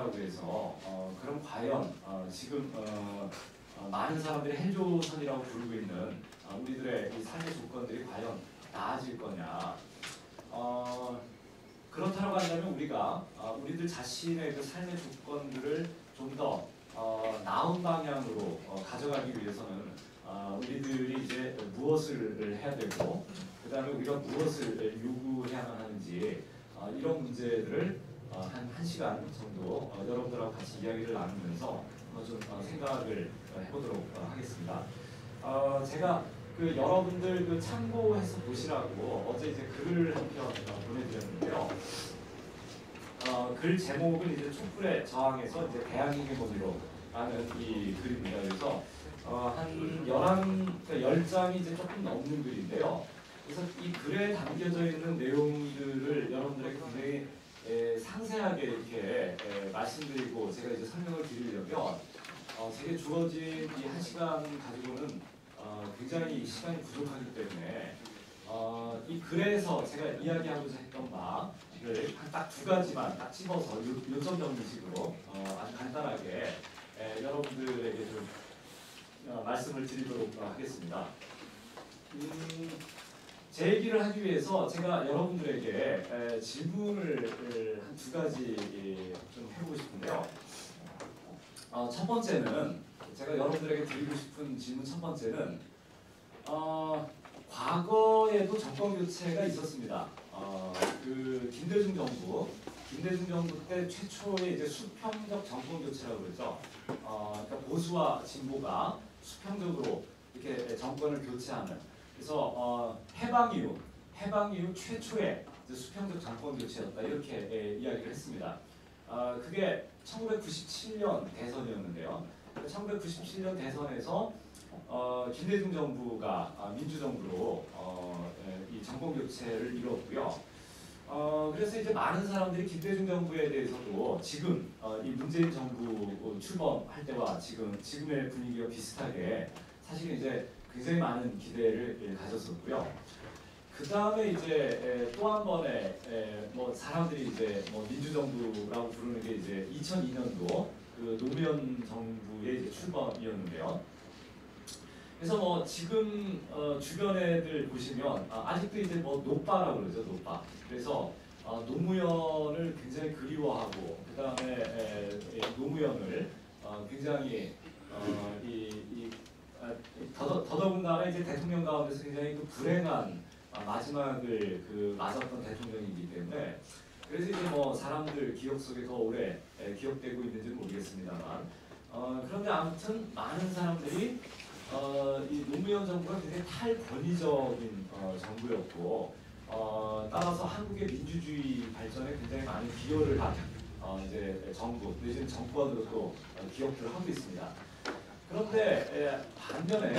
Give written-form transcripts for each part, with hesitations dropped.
조선이라고 해서 그럼 과연 지금 많은 사람들이 헬조선이라고 부르고 있는 우리들의 이 삶의 조건들이 과연 나아질 거냐? 그렇다고 한다면 우리가 우리들 자신의 그 삶의 조건들을 좀 더 나은 방향으로 가져가기 위해서는 우리들이 이제 무엇을 해야 되고 그 다음에 우리가 무엇을 요구해야만 하는지 이런 문제들을 한 시간 정도 여러분들하고 같이 이야기를 나누면서 좀 생각을 해보도록 하겠습니다. 제가 그 여러분들 그 참고해서 보시라고 어제 이제 글을 한 편 보내드렸는데요. 글 제목은 이제 촛불의 저항에서 이제 대항행의 법이로라는 이 글입니다. 그래서 한 10장이 이제 조금 넘는 글인데요. 그래서 이 글에 담겨져 있는 내용들을 여러분들에게 굉장히 상세하게 이렇게 말씀드리고 제가 이제 설명을 드리려면 제게 주어진 이 한 시간 가지고는 굉장히 시간이 부족하기 때문에 이 글에서 제가 이야기하고자 했던 바를 딱 두 가지만 딱 집어서 요점 정리식으로 아주 간단하게 여러분들에게 좀 말씀을 드리도록 하겠습니다. 제 얘기를 하기 위해서 제가 여러분들에게 질문을 한 두 가지 좀 해보고 싶은데요. 첫 번째는 제가 여러분들에게 드리고 싶은 질문 첫 번째는 과거에도 정권 교체가 있었습니다. 그 김대중 정부 때 최초의 이제 수평적 정권 교체라고 그러죠. 그러니까 보수와 진보가 수평적으로 이렇게 정권을 교체하는. 그래서 해방 이후 최초의 수평적 정권 교체였다 이렇게 이야기를 했습니다. 그게 1997년 대선이었는데요. 1997년 대선에서 김대중 정부가 민주정부로 이 정권 교체를 이뤘고요. 그래서 이제 많은 사람들이 김대중 정부에 대해서도 지금 이 문재인 정부 출범할 때와 지금의 분위기가 비슷하게 사실 이제 굉장히 많은 기대를 가졌었고요. 그 다음에 이제 또 한 번의 뭐 사람들이 이제 뭐 민주정부라고 부르는 게 이제 2002년도 그 노무현 정부의 이제 출범이었는데요. 그래서 뭐 지금 주변 애들 보시면 아직도 이제 뭐 노빠라고 그러죠, 노빠. 그래서 노무현을 굉장히 그리워하고 그 다음에 노무현을 굉장히 더더군다나 이제 대통령 가운데서 굉장히 그 불행한 마지막을 맞았던 대통령이기 때문에 그래서 이제 뭐 사람들 기억 속에 더 오래 기억되고 있는지는 모르겠습니다만 그런데 아무튼 많은 사람들이 이 노무현 정부가 굉장히 탈권위적인 정부였고 따라서 한국의 민주주의 발전에 굉장히 많은 기여를 한 이제 정부 내지는 정권으로 또 기억들을 하고 있습니다. 그런데 반면에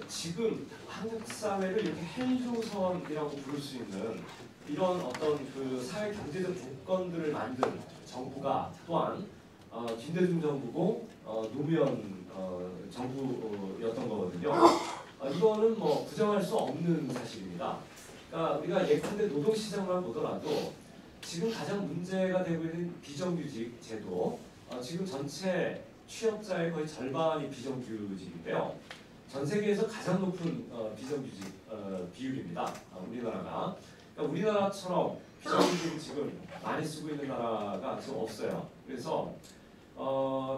지금 한국 사회를 이렇게 헬조선이라고 부를 수 있는 이런 어떤 그 사회 경제적 조건들을 만든 정부가 또한 김대중 정부고 노무현 정부였던 거거든요. 이거는 뭐 부정할 수 없는 사실입니다. 그러니까 우리가 예컨대 노동시장만 보더라도 지금 가장 문제가 되고 있는 비정규직 제도, 지금 전체 취업자의 거의 절반이 비정규직인데요. 전 세계에서 가장 높은 비정규직 비율입니다. 우리나라가. 그러니까 우리나라처럼 비정규직을 지금 많이 쓰고 있는 나라가 지금 없어요. 그래서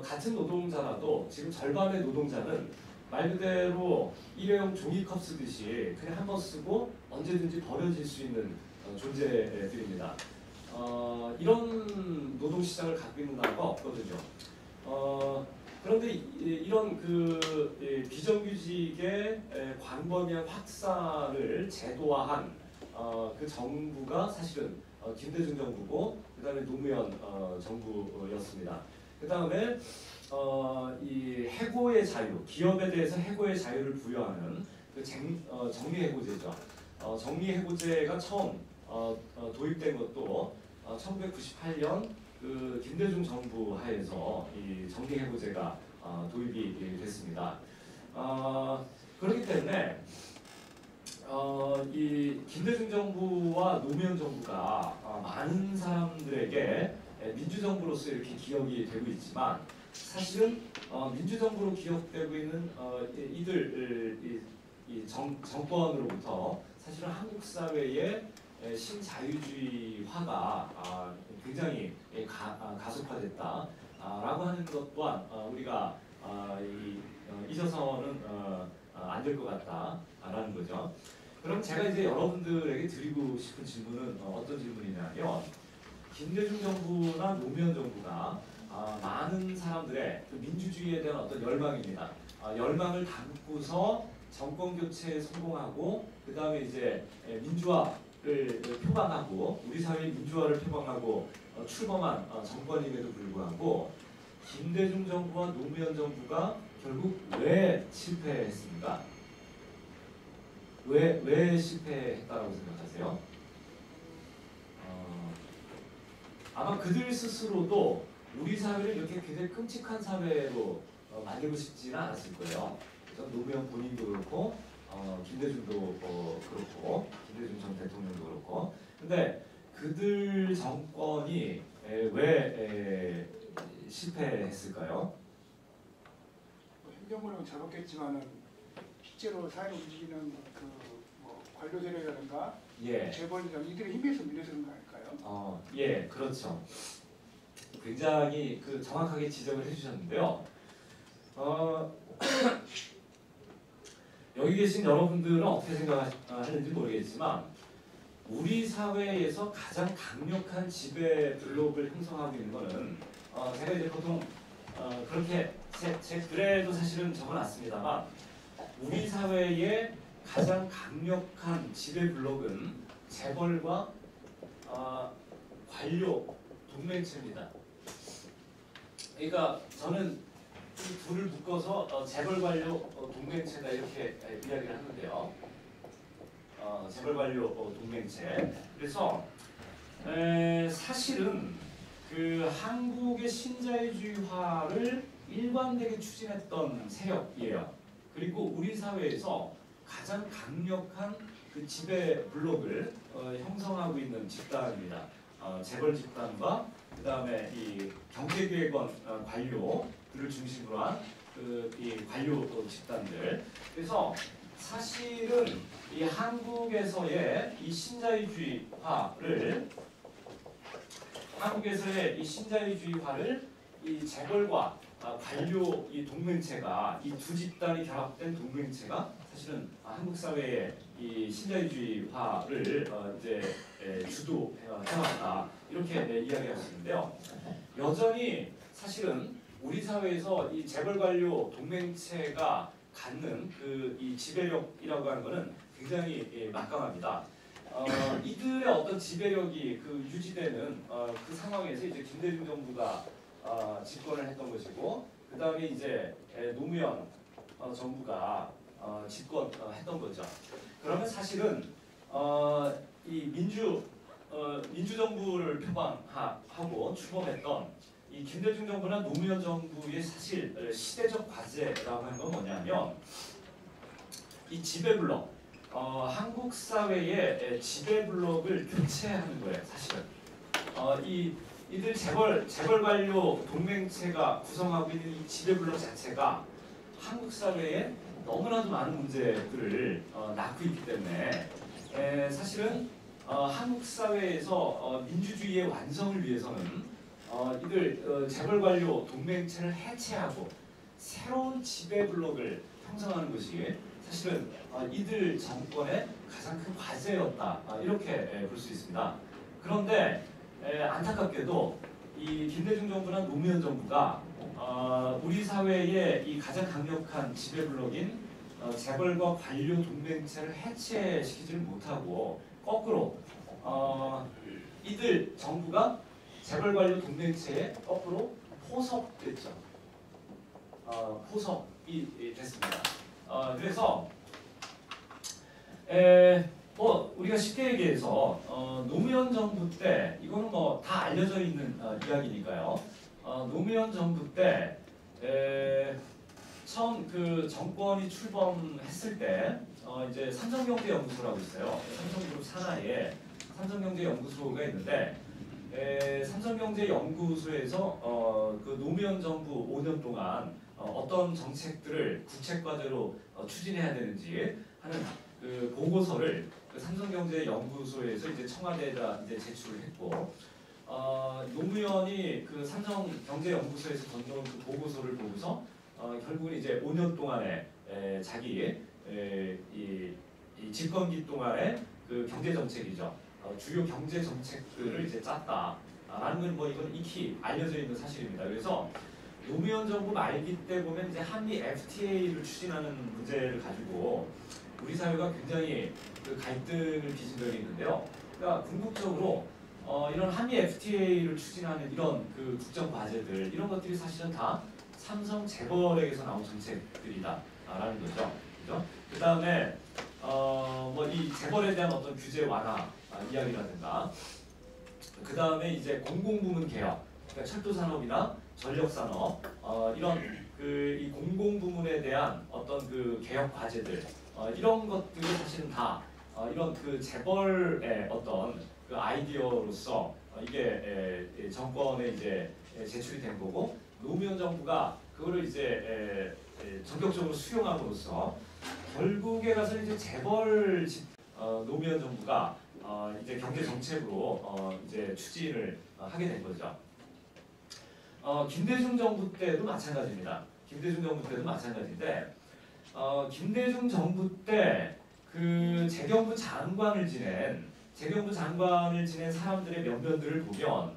같은 노동자라도 지금 절반의 노동자는 말 그대로 일회용 종이컵 쓰듯이 그냥 한 번 쓰고 언제든지 버려질 수 있는 존재들입니다. 이런 노동시장을 갖고 있는 나라가 없거든요. 그런데 이런 비정규직의 광범위한 확산을 제도화한 그 정부가 사실은 김대중 정부고 그 다음에 노무현 정부였습니다. 그 다음에 이 해고의 자유, 기업에 대해서 해고의 자유를 부여하는 그 정리해고제죠. 정리해고제가 처음 도입된 것도 1998년 그 김대중 정부 하에서 이 정리해고제가 도입이 됐습니다. 그렇기 때문에 이 김대중 정부와 노무현 정부가 많은 사람들에게 민주정부로서 이렇게 기억이 되고 있지만 사실은 민주정부로 기억되고 있는 이들 정권으로부터 사실은 한국 사회의 신자유주의화가 굉장히 가속화됐다라고 하는 것 또한 우리가 잊어서는 안 될 것 같다라는 거죠. 그럼 제가 이제 여러분들에게 드리고 싶은 질문은 어떤 질문이냐면 김대중 정부나 노무현 정부가 많은 사람들의 그 민주주의에 대한 어떤 열망입니다. 열망을 담고서 정권 교체에 성공하고 그 다음에 이제 민주화를 표방하고 우리 사회의 민주화를 표방하고 출범한 정권임에도 불구하고 김대중 정부와 노무현 정부가 결국 왜 실패했습니까? 왜 실패했다라고 생각하세요? 아마 그들 스스로도 우리 사회를 이렇게 굉장히 끔찍한 사회로 만들고 싶지는 않았을 거예요. 노무현 본인도 그렇고 김대중도 그렇고 김대중 전 대통령도 그렇고. 근데 그들 정권이 왜 실패했을까요? 행정으로는 잡았겠지만은 실제로 사회를 움직이는 뭐 관료 세력이라든가 재벌이라든가 이들의 힘에서 밀려서 그런 거 아닐까요? 예, 그렇죠. 굉장히 정확하게 지적을 해주셨는데요. 여기 계신 여러분들은 어떻게 생각하는지 모르겠지만 우리 사회에서 가장 강력한 지배 블록을 형성하고 있는 것은 제가 이제 보통 그렇게 제 글에도 사실은 적어놨습니다만 우리 사회의 가장 강력한 지배 블록은 재벌과 관료 동맹체입니다. 그러니까 저는 이 둘을 묶어서 재벌 관료 동맹체다 이렇게 이야기를 하는데요. 재벌 관료 동맹체. 그래서 사실은 그 한국의 신자유주의화를 일관되게 추진했던 세력이에요. 그리고 우리 사회에서 가장 강력한 그 지배 블록을 형성하고 있는 집단입니다. 재벌 집단과 그 다음에 이 경제기획원 관료들을 중심으로 한 이 관료 집단들. 그래서 사실은 이 한국에서의 이 신자유주의화를 이 재벌과 관료 이 동맹체가 이 두 집단이 결합된 동맹체가 사실은 한국 사회의 이 신자유주의화를 이제 주도해왔다 이렇게 이야기할 수 있는데요. 여전히 사실은 우리 사회에서 이 재벌 관료 동맹체가 갖는 이 지배력이라고 하는 것은 굉장히 막강합니다. 이들의 어떤 지배력이 유지되는 그 상황에서 이제 김대중 정부가 집권을 했던 것이고 그 다음에 이제 노무현 정부가 집권했던 거죠. 그러면 사실은 이 민주정부를 표방하고 출범했던 이 김대중 정부나 노무현 정부의 사실 시대적 과제라고 하는 건 뭐냐면 이 지배블록, 한국 사회의 지배블록을 교체하는 거예요. 사실은 이들 재벌 관료 동맹체가 구성하고 있는 이 지배블록 자체가 한국 사회에 너무나도 많은 문제들을 낳고 있기 때문에 사실은 한국 사회에서 민주주의의 완성을 위해서는 이들 재벌 관료 동맹체를 해체하고 새로운 지배 블록을 형성하는 것이 사실은 이들 정권의 가장 큰 과제였다 이렇게 볼 수 있습니다. 그런데 안타깝게도 이 김대중 정부나 노무현 정부가 우리 사회의 이 가장 강력한 지배 블록인 재벌과 관료 동맹체를 해체시키지를 못하고 거꾸로 이들 정부가 재벌 관료 동맹체에 거꾸로 포섭됐죠. 포섭이 됐습니다. 그래서 우리가 쉽게 얘기해서 노무현 정부 때 이거는 뭐 다 알려져 있는 이야기니까요. 노무현 정부 때 처음 그 정권이 출범했을 때 이제 삼성경제연구소라고 있어요. 삼성그룹 산하에 삼성경제연구소가 있는데 삼성경제연구소에서 그 노무현 정부 5년 동안 어떤 정책들을 국책과제로 추진해야 되는지 하는 그 보고서를 그 삼성경제연구소에서 이제 청와대에다 이제 제출을 했고, 노무현이 그 삼성경제연구소에서 건너온 그 보고서를 보고서 결국은 이제 5년 동안에 자기 이 집권기 동안의 그 경제 정책이죠. 주요 경제 정책들을 이제 짰다라는 건 뭐 이건 익히 알려져 있는 사실입니다. 그래서 노무현 정부 말기 때 보면 이제 한미 FTA를 추진하는 문제를 가지고 우리 사회가 굉장히 그 갈등을 빚은 적이 있는데요. 그러니까 궁극적으로 이런 한미 FTA를 추진하는 이런 그 국정 과제들 이런 것들이 사실은 다 삼성 재벌에게서 나온 정책들이다라는 거죠. 그죠? 그 다음에 뭐 이 재벌에 대한 어떤 규제 완화 이야기라든가, 그 다음에 이제 공공부문 개혁, 그러니까 철도 산업이나 전력 산업 이런 그 이 공공부문에 대한 어떤 그 개혁 과제들 이런 것들이 사실은 다 이런 그 재벌의 어떤 그 아이디어로서 이게 정권에 이제 제출이 된 거고, 노무현 정부가 그거를 이제 전격적으로 수용함으로써 결국에 가서 이제 재벌 노무현 정부가 이제 경제 정책으로 이제 추진을 하게 된 거죠. 김대중 정부 때도 마찬가지입니다. 김대중 정부 때도 마찬가지인데, 김대중 정부 때 그 재경부 장관을 지낸 사람들의 면면들을 보면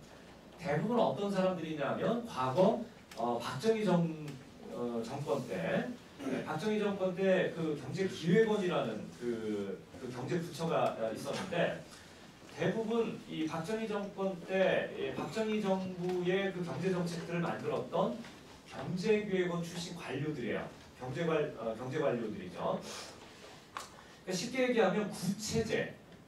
대부분 어떤 사람들이냐면 과거 박정희 정권 때 그 경제기획원이라는 그 경제부처가 있었는데, 대부분 이 박정희 정권 때 박정희 정부의 그 경제 정책들을 만들었던 경제기획원 출신 관료들이에요. 경제 관료들이죠. 그러니까 쉽게 얘기하면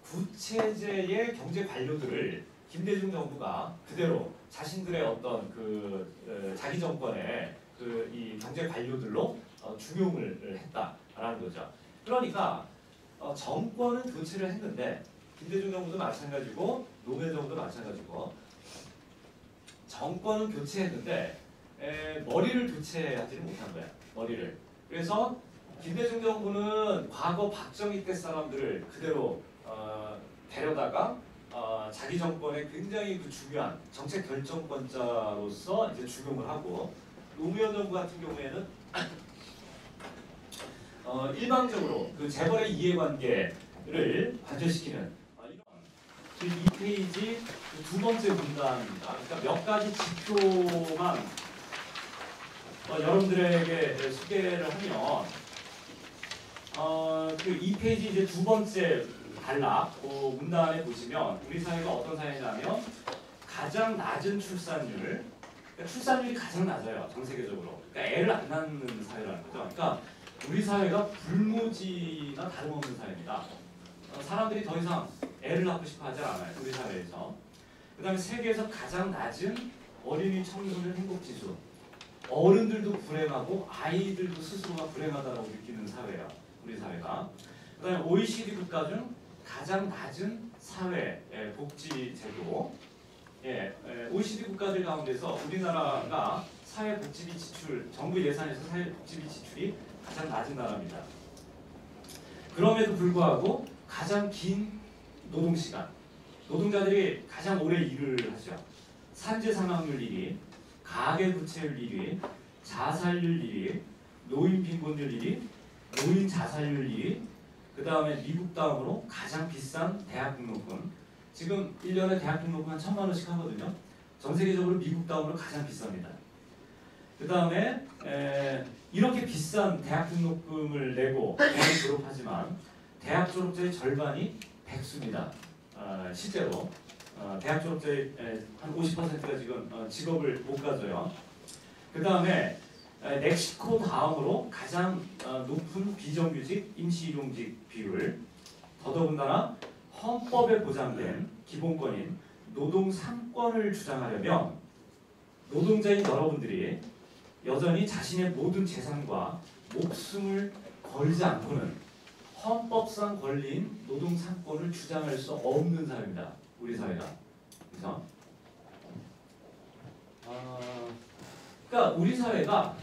구체제의 경제 관료들을 김대중 정부가 그대로 자신들의 어떤 그 자기 정권의 그 이 경제 관료들로 중용을 했다라는 거죠. 그러니까 정권은 교체를 했는데, 김대중 정부도 마찬가지고 노무현 정부도 마찬가지고 정권은 교체했는데 머리를 교체하지는 못한 거야. 머리를. 그래서 김대중 정부는 과거 박정희 때 사람들을 그대로 데려다가 자기 정권의 굉장히 그 중요한 정책 결정권자로서 이제 중용을 하고, 노무현 정부 같은 경우에는 일방적으로 그 재벌의 이해관계를 관철시키는 이런 2페이지 두 번째 문단입니다. 그러니까 몇 가지 지표만 여러분들에게 소개를 하면, 그 2페이지 이제 두 번째 단락 그 문단에 보시면 우리 사회가 어떤 사회냐면 가장 낮은 출산율, 그러니까 출산율이 가장 낮아요, 전 세계적으로. 그러니까 애를 안 낳는 사회라는 거죠. 그러니까 우리 사회가 불모지나 다름없는 사회입니다. 사람들이 더 이상 애를 낳고 싶어 하지 않아요, 우리 사회에서. 그 다음에 세계에서 가장 낮은 어린이 청소년 행복지수. 어른들도 불행하고 아이들도 스스로가 불행하다고 느끼는 사회예요, 우리 사회가. 그 다음에 OECD 국가 중 가장 낮은 사회 복지 제도. OECD 국가들 가운데서 우리나라가 사회복지비 지출, 정부 예산에서 사회복지비 지출이 가장 낮은 나라입니다. 그럼에도 불구하고 가장 긴 노동시간, 노동자들이 가장 오래 일을 하죠. 산재 사망률 1위, 가계부채율 1위, 자살률 1위, 노인 빈곤율 1위, 노인 자살률 1위, 그 다음에 미국 다음으로 가장 비싼 대학 등록금. 지금 1년에 대학 등록금 한 1,000만 원씩 하거든요. 전 세계적으로 미국 다음으로 가장 비쌉니다. 그 다음에 이렇게 비싼 대학 등록금을 내고 대학을 졸업하지만 대학 졸업자의 절반이 백수입니다. 실제로 대학 졸업자의 한 50%가 지금 직업을 못 가져요. 그 다음에 멕시코 다음으로 가장 높은 비정규직 임시일용직 비율, 더더군다나 헌법에 보장된 기본권인 노동 3권을 주장하려면 노동자인 여러분들이 여전히 자신의 모든 재산과 목숨을 걸지 않고는 헌법상 권리인 노동 3권을 주장할 수 없는 사회입니다, 우리 사회가. 그래서 그러니까 우리 사회가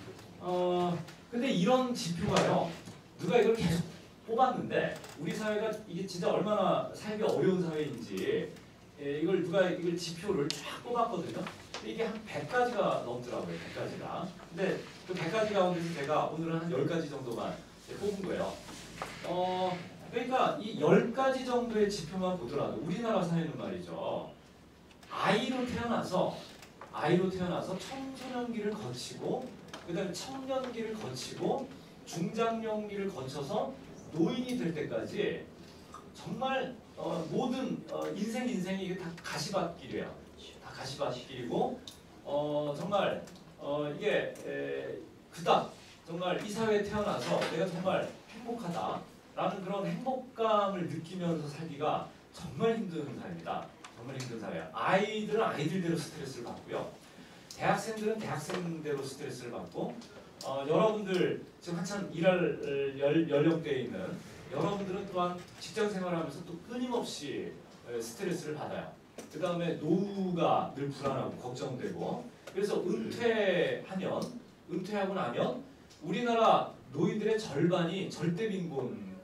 근데 이런 지표가요. 누가 이걸 계속 뽑았는데 우리 사회가 이게 진짜 얼마나 살기 어려운 사회인지 이걸 지표를 쫙 뽑았거든요. 근데 이게 한 100가지가 넘더라고요. 100가지가. 근데 그 100가지 가운데서 제가 오늘은 한 10가지 정도만 뽑은 거예요. 그러니까 이 10가지 정도의 지표만 보더라도 우리나라 사회는 말이죠. 아이로 태어나서 청소년기를 거치고 그다음에 청년기를 거치고 중장년기를 거쳐서 노인이 될 때까지 정말 모든 인생이 이게 다 가시밭길이에요. 다 가시밭길이고 정말 이게 그닥 정말 이 사회에 태어나서 내가 정말 행복하다라는 그런 행복감을 느끼면서 살기가 정말 힘든 사회입니다. 정말 힘든 사회야. 아이들은 아이들대로 스트레스를 받고요. 대학생들은 대학생대로 스트레스를 받고 여러분들 지금 한참 일할 연령대에 있는 여러분들은 또한 직장 생활하면서 또 끊임없이 스트레스를 받아요. 그 다음에 노후가 늘 불안하고 걱정되고 그래서 은퇴하고 나면 우리나라 노인들의 절반이 절대빈곤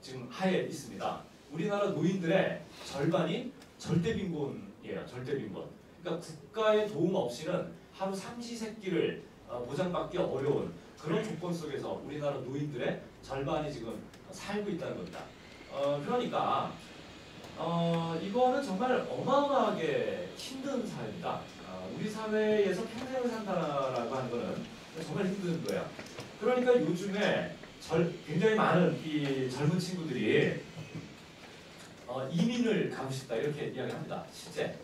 지금 하에 있습니다. 우리나라 노인들의 절반이 절대빈곤이에요. 절대빈곤. 그러니까 국가의 도움 없이는 하루 삼시세끼를 보장받기 어려운 그런 조건 속에서 우리나라 노인들의 절반이 지금 살고 있다는 겁니다. 그러니까 이거는 정말 어마어마하게 힘든 사회입니다. 우리 사회에서 평생을 산다라고 하는 거는 정말 힘든 거예요. 그러니까 요즘에 굉장히 많은 이 젊은 친구들이 이민을 가고 싶다 이렇게 이야기합니다. 실제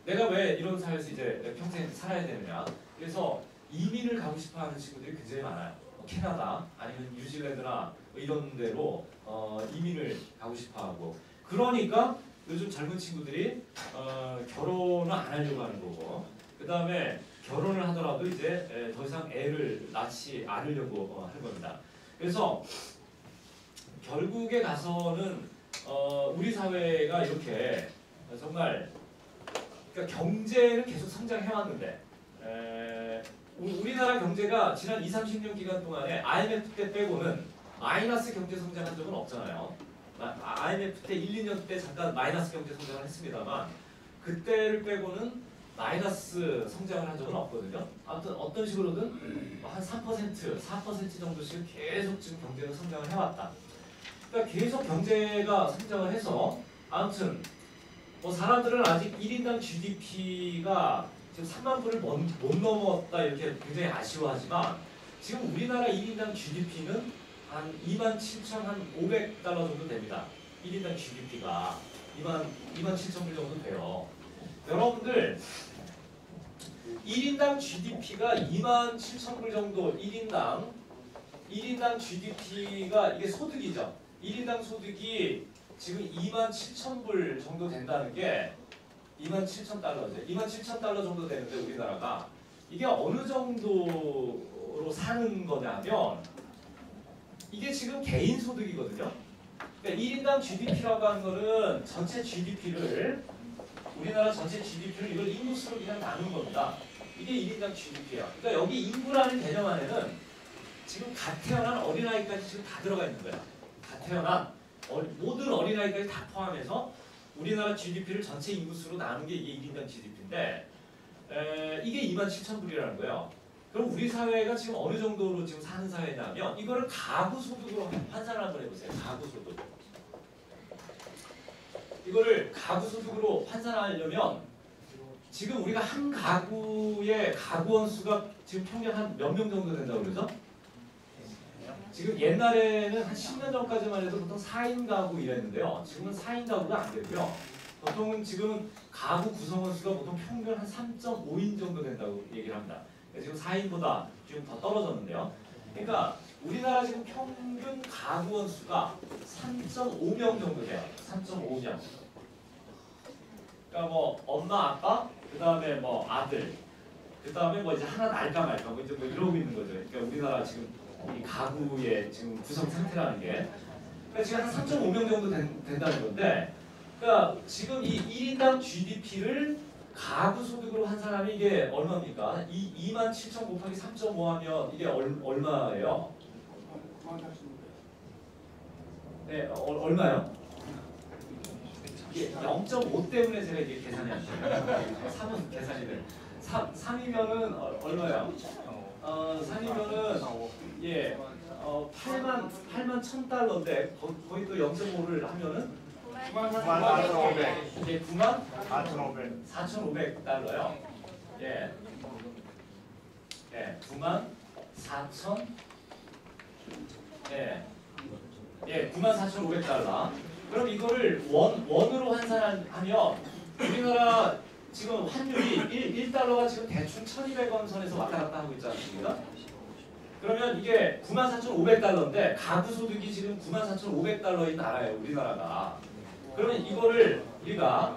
내가 왜 이런 사회에서 이제 평생 살아야 되느냐. 그래서 이민을 가고 싶어하는 친구들이 굉장히 많아요. 캐나다 아니면 뉴질랜드나 이런 데로 이민을 가고 싶어하고 그러니까 요즘 젊은 친구들이 결혼을 안 하려고 하는 거고 그 다음에 결혼을 하더라도 이제 더 이상 애를 낳지 않으려고 하는 겁니다. 그래서 결국에 가서는 우리 사회가 이렇게 정말 그러니까 경제는 계속 성장해왔는데 우리나라 경제가 지난 20-30년 기간 동안에 IMF 때 빼고는 마이너스 경제 성장한 적은 없잖아요. IMF 때 1-2년 때 잠깐 마이너스 경제 성장을 했습니다만 그때를 빼고는 마이너스 성장을 한 적은 없거든요. 아무튼 어떤 식으로든 한 3%, 4% 정도씩 계속 지금 경제는 성장을 해왔다. 그러니까 계속 경제가 성장을 해서 아무튼 사람들은 아직 1인당 GDP가 지금 3만 불을 못 넘었다 이렇게 굉장히 아쉬워하지만 지금 우리나라 1인당 GDP는 한 27,500달러 정도 됩니다. 1인당 GDP가 27,000불 정도 돼요. 여러분들 1인당 GDP가 27,000불 정도 1인당 GDP가 이게 소득이죠. 1인당 소득이 지금 27,000불 정도 된다는 게 27,000달러죠. 27,000달러 정도 되는데 우리나라가 이게 어느 정도로 사는 거냐면 이게 지금 개인 소득이거든요. 그러니까 1인당 GDP라고 하는 거는 전체 GDP를 우리나라 전체 GDP를 이걸 인구수로 그냥 나눈 겁니다. 이게 1인당 GDP예요. 그러니까 여기 인구라는 개념 안에는 지금 갓 태어난 어린아이까지 지금 다 들어가 있는 거예요. 갓 태어난 모든 어린아이까지 다 포함해서 우리나라 GDP를 전체 인구수로 나눈 게 이게 1인당 GDP인데 이게 27,000불이라는 거예요. 그럼 우리 사회가 지금 어느 정도로 지금 사는 사회냐면 이거를 가구 소득으로 환산을 한번 해보세요. 가구 소득. 이거를 가구 소득으로 환산하려면 지금 우리가 한 가구의 가구원 수가 지금 평균 한 몇 명 정도 된다고 그러죠? 지금 옛날에는 한 10년 전까지만 해도 보통 4인 가구 이랬는데요. 지금은 4인 가구가 안 되고요. 보통은 지금 가구 구성원 수가 보통 평균 한 3.5인 정도 된다고 얘기를 합니다. 지금 4인보다 지금 더 떨어졌는데요. 그러니까 우리나라 지금 평균 가구원 수가 3.5명 정도 돼요. 3.5명. 그러니까 뭐 엄마, 아빠, 그 다음에 뭐 아들, 그 다음에 뭐 이제 하나 날까 말까 뭐 이제 뭐 이러고 있는 거죠. 그러니까 우리나라 지금 이 가구의 지금 구성 상태라는 게 그러니까 지금 한 3.5명 정도 된다는 건데, 그러니까 지금 이 1인당 GDP를 가구 소득으로 한 사람이 이게 얼마입니까? 27,000 곱하기 3.5 하면 이게 얼마예요? 네, 얼마요? 이게 0.5 때문에 제가 이게 계산이 안 돼요. 3은 계산이 돼요. 3이면은 얼마야? 3이면은 예, 8만 1,000달러인데 거의 또 0.5를 하면은 94,500. 예, 9만 4,500. 4,500달러요. 예. 예, 9만 4천 예. 예, 94,500달러. 그럼 이거를 원으로 환산하면 우리나라 지금 환율이 1달러가 지금 대충 1,200원 선에서 왔다 갔다 하고 있지 않습니까? 그러면 이게 94,500달러인데 가구 소득이 지금 94,500달러인 나라예요, 우리나라가. 그러면 이거를 우리가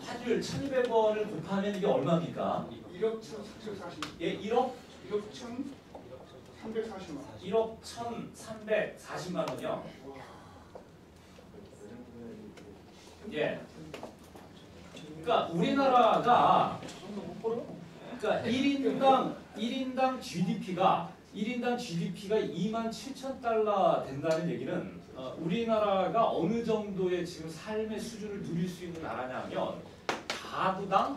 환율 1,200원을 곱하면 이게 얼마입니까? 1억 1,340만. 예, 1억 1,340만. 1억 1,340만 원이요. 예. 그러니까 우리나라가 그러니까 1인당 GDP가 27,000달러 된다는 얘기는 우리나라가 어느 정도의 지금 삶의 수준을 누릴 수 있는 나라냐면 가구당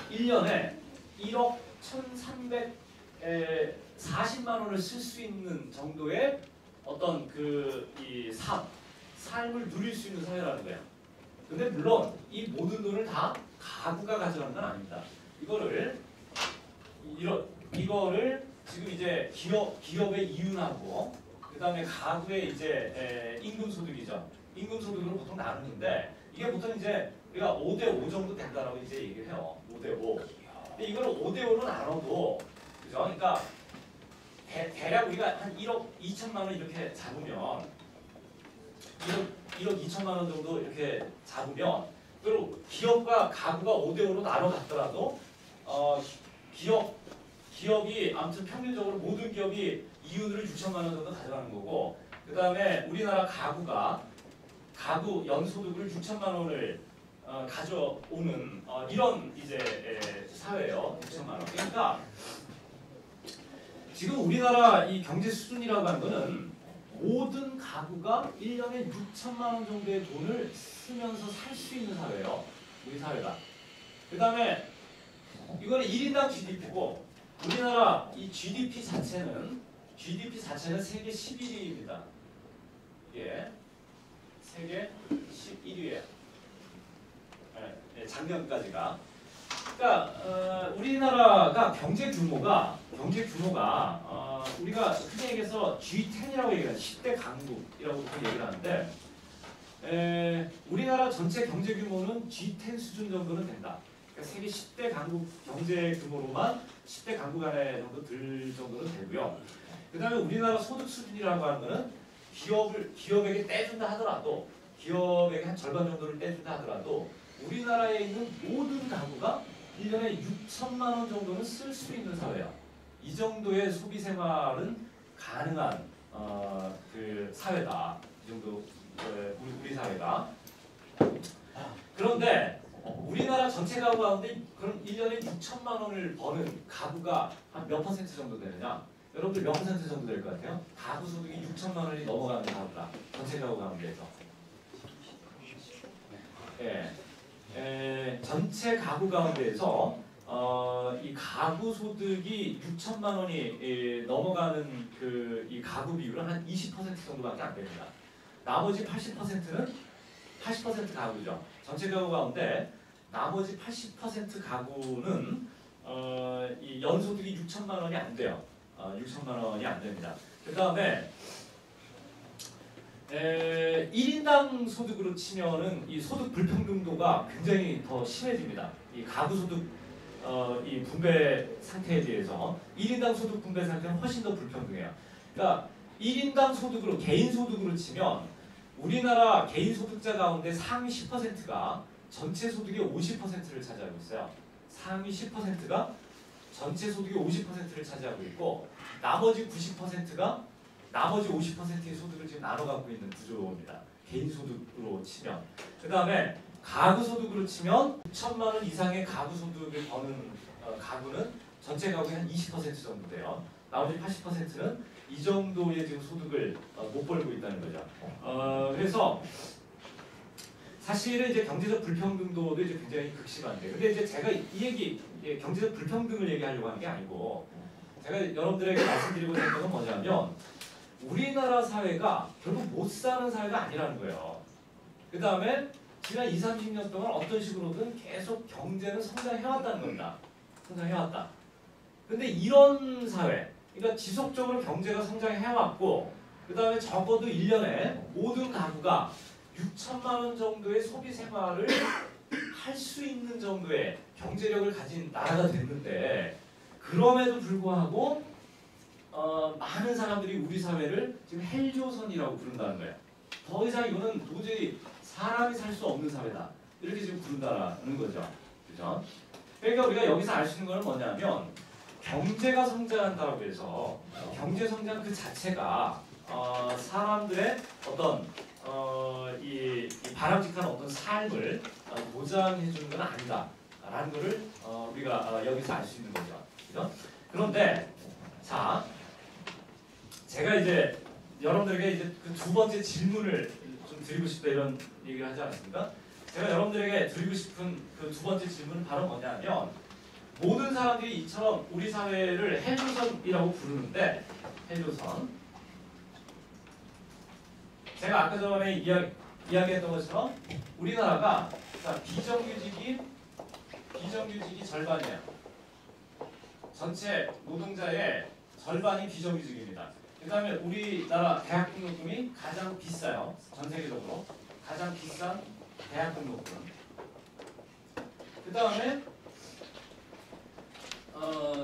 1년에 1억 1,340만 원을 쓸 수 있는 정도의 어떤 이 삶을 누릴 수 있는 사회라는 거예요. 근데 물론 이 모든 돈을 다 가구가 가져가는 건 아닙니다. 이거를 지금 이제 기업에 이윤하고 그다음에 가구의 이제 임금 소득이죠. 임금 소득으로 보통 나누는데 이게 보통 이제 우리가 5대5 정도 된다라고 이제 얘기를 해요. 5대5. 근데 이걸 5대5로 나눠도 그죠? 그러니까 대략 우리가 한 1억 2천만 원 이렇게 잡으면 1억 2천만 원 정도 이렇게 잡으면 그리고 기업과 가구가 5대5로 나눠갔더라도 기업이 아무튼 평균적으로 모든 기업이 이윤을 6천만 원 정도 가져가는 거고 그 다음에 우리나라 가구 연소득을 6천만 원을 가져오는 이런 이제 사회예요. 6천만 원. 그러니까 지금 우리나라 이 경제 수준이라고 하는 거는 모든 가구가 1년에 6천만 원 정도의 돈을 쓰면서 살 수 있는 사회예요. 우리 사회가. 그 다음에 이거는 1인당 GDP고 우리나라 이 GDP 자체는 세계 11위입니다. 예, 세계 11위에 작년까지가. 그러니까 우리나라가 경제 규모가 우리가 크게 얘기해서 G10이라고 얘기해요. 10대 강국이라고 보통 얘기를 하는데 우리나라 전체 경제 규모는 G10 수준 정도는 된다. 그러니까 세계 10대 강국 경제 규모로만 10대 강국 안에 정도 들 정도는 되고요. 그 다음에 우리나라 소득 수준이라고 하는 거는 기업에게 떼준다 하더라도 기업에게 한 절반 정도를 떼준다 하더라도 우리나라에 있는 모든 가구가 1년에 6천만 원 정도는 쓸 수 있는 사회야. 이 정도의 소비 생활은 가능한 그 사회다. 이 정도 우리 사회가. 그런데 우리나라 전체 가구 가운데 그럼 1년에 6천만 원을 버는 가구가 한 몇 퍼센트 정도 되느냐? 여러분들 몇 퍼센트 정도 될 것 같아요? 가구 소득이 6천만 원이 넘어가는 가구다. 전체 가구 가운데에서. 전체 가구 가운데에서 이 가구 소득이 6천만 원이 넘어가는 이 가구 비율은 한 20% 정도밖에 안 됩니다. 나머지 80%는 80% 가구죠. 전체 가구 가운데 나머지 80% 가구는 이 연소득이 6천만 원이 안 돼요. 6천만 원이 안 됩니다. 그 다음에 1인당 소득으로 치면은 이 소득 불평등도가 굉장히 더 심해집니다. 이 가구 소득 이 분배 상태에 비해서 1인당 소득 분배 상태는 훨씬 더 불평등해요. 그러니까 1인당 소득으로 개인 소득으로 치면 우리나라 개인 소득자 가운데 상위 10%가 전체 소득의 50%를 차지하고 있어요. 상위 10%가 전체 소득의 50%를 차지하고 있고 나머지 90%가 나머지 50%의 소득을 지금 나눠 갖고 있는 구조입니다. 개인 소득으로 치면. 그 다음에 가구 소득으로 치면 6천만 원 이상의 가구 소득을 버는 가구는 전체 가구의 한 20% 정도 돼요. 나머지 80%는 이 정도의 지금 소득을 못 벌고 있다는 거죠. 그래서 사실은 이제 경제적 불평등도도 이제 굉장히 극심한데, 근데 이제 제가 이 얘기 경제적 불평등을 얘기하려고 하는 게 아니고, 제가 여러분들에게 말씀드리고 싶은 건 뭐냐면 우리나라 사회가 결국 못 사는 사회가 아니라는 거예요. 그 다음에 지난 20, 30년 동안 어떤 식으로든 계속 경제는 성장해왔다는 겁니다. 성장해왔다. 근데 이런 사회, 그러니까 지속적으로 경제가 성장해왔고, 그 다음에 적어도 1년에 모든 가구가 6천만 원 정도의 소비 생활을 할 수 있는 정도의 경제력을 가진 나라가 됐는데, 그럼에도 불구하고 많은 사람들이 우리 사회를 지금 헬조선이라고 부른다는 거예요. 더 이상 이거는 도저히 사람이 살 수 없는 사회다, 이렇게 지금 부른다는 거죠. 그죠? 그러니까 우리가 여기서 알 수 있는 것은 뭐냐면, 경제가 성장한다고 해서 경제 성장 그 자체가 사람들의 어떤 이 바람직한 어떤 삶을 보장해 주는 건 아니다라는 것을 우리가 여기서 알 수 있는 거죠. 그죠? 그런데 자, 제가 이제 여러분들에게 이제 그 두 번째 질문을 좀 드리고 싶다, 이런 얘기를 하지 않았습니까? 제가 여러분들에게 드리고 싶은 그 두 번째 질문은 바로 뭐냐면, 모든 사람들이 이처럼 우리 사회를 헬조선이라고 부르는데, 헬조선, 제가 아까 전에 이야기했던 것처럼 우리나라가 비정규직이 절반이에요. 전체 노동자의 절반이 비정규직입니다. 그 다음에 우리나라 대학 등록금이 가장 비싸요. 전 세계적으로 가장 비싼 대학 등록금. 그 다음에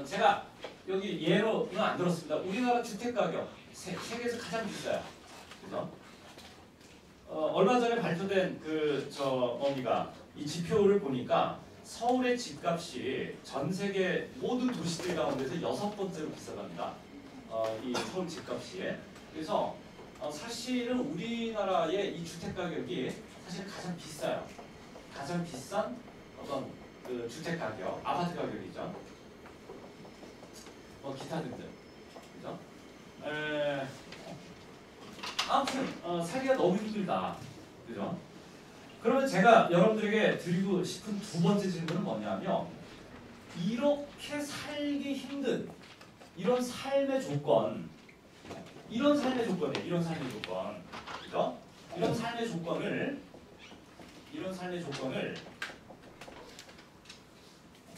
제가 여기 예로는 안 들었습니다. 우리나라 주택 가격 세계에서 가장 비싸요. 그죠? 얼마 전에 발표된 이 지표를 보니까 서울의 집값이 전 세계 모든 도시들 가운데서 6번째로 비싸답니다. 이 서울 집값이. 그래서 사실은 우리나라의 이 주택 가격이 사실 가장 비싸요. 가장 비싼 어떤 그 주택 가격, 아파트 가격이죠. 기타 등등. 그죠? 아무튼 살기가 너무 힘들다. 그죠? 그러면 제가 여러분들에게 드리고 싶은 두 번째 질문은 뭐냐면, 이렇게 살기 힘든 이런 삶의 조건, 이런 삶의 조건, 그죠? 이런 삶의 조건을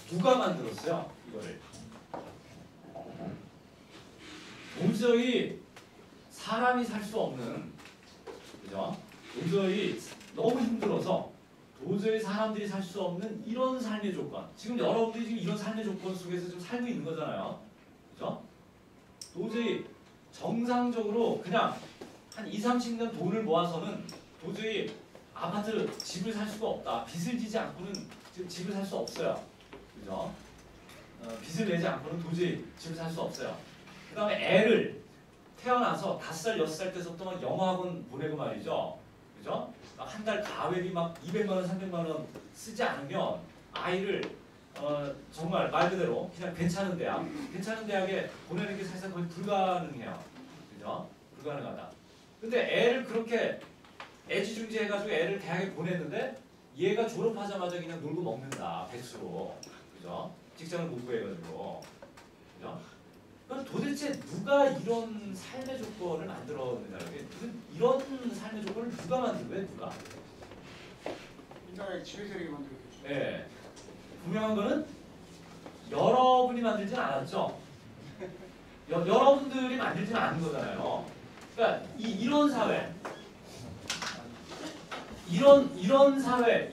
누가 만들었어요? 이거를 도저히 사람이 살 수 없는, 그죠? 도저히 너무 힘들어서 도저히 사람들이 살 수 없는 이런 삶의 조건. 지금 여러분들이 지금 이런 삶의 조건 속에서 지금 살고 있는 거잖아요. 그죠? 도저히 정상적으로 그냥 한 20, 30년 돈을 모아서는 도저히 아파트, 집을 살 수가 없다. 빚을 지지 않고는 지금 집을 살 수 없어요. 그죠? 빚을 내지 않고는 도저히 집을 살 수 없어요. 그 다음에 애를 태어나서 5살, 6살 때부터 막 영어학원 보내고 말이죠. 그죠? 한 달 가회비 막 200만 원, 300만 원 쓰지 않으면 아이를 정말 말 그대로 그냥 괜찮은 대학에 보내는 게 사실상 거의 불가능해요. 그죠? 불가능하다. 근데 애를 그렇게 애지중지해가지고 애를 대학에 보냈는데 얘가 졸업하자마자 그냥 놀고 먹는다. 백수로. 그죠? 직장을 못 구해가지고. 그죠? 그럼 도대체 누가 이런 삶의 조건을 만들었느냐는 게, 이런 삶의 조건을 누가 만든 거예요? 누가? 인간의 지배세력이 만들었겠죠. 네. 분명한 거는 여러분이 만들진 않았죠. 여러분들이 만들진 않은 거잖아요. 그러니까 이런 사회,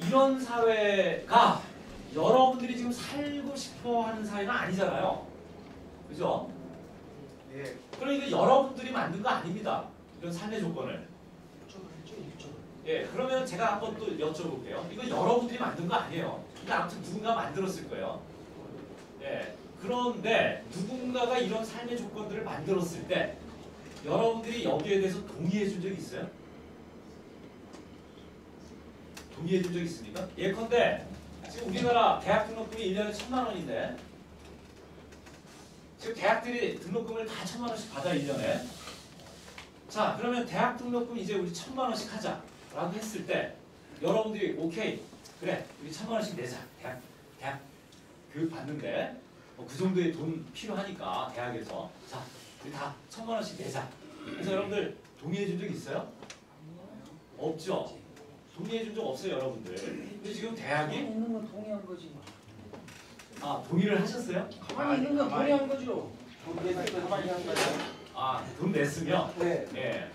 이런 사회가 여러분들이 지금 살고 싶어하는 사회는 아니잖아요. 그죠? 예. 그러니까 여러분들이 만든 거 아닙니다. 이런 삶의 조건을. 예, 그러면 제가 한번 또 여쭤볼게요. 이거 여러분들이 만든 거 아니에요. 근데 아무튼 누군가 만들었을 거예요. 예, 그런데 누군가가 이런 삶의 조건들을 만들었을 때 여러분들이 여기에 대해서 동의해 준 적이 있어요? 동의해 준 적 있습니까? 예컨대 지금 우리나라 대학 등록금이 1년에 1,000만 원인데 지금 대학들이 등록금을 다 1,000만 원씩 받아 1년에. 자 그러면 대학 등록금 이제 우리 1,000만 원씩 하자라고 했을 때 여러분들이 오케이 그래 우리 1,000만 원씩 내자 대학 교육 받는데 뭐 그 정도의 돈 필요하니까 대학에서 자 우리 다 1,000만 원씩 내자. 그래서 여러분들 동의해 준 적 있어요? 없죠. 동의해 준 적 없어요 여러분들. 근데 지금 대학이 있는 건 동의한 거지. 동의를 하셨어요? 가만히 있는 건 동의한 거죠. 가만히 한 거예요. 돈 냈으면? 네. 예.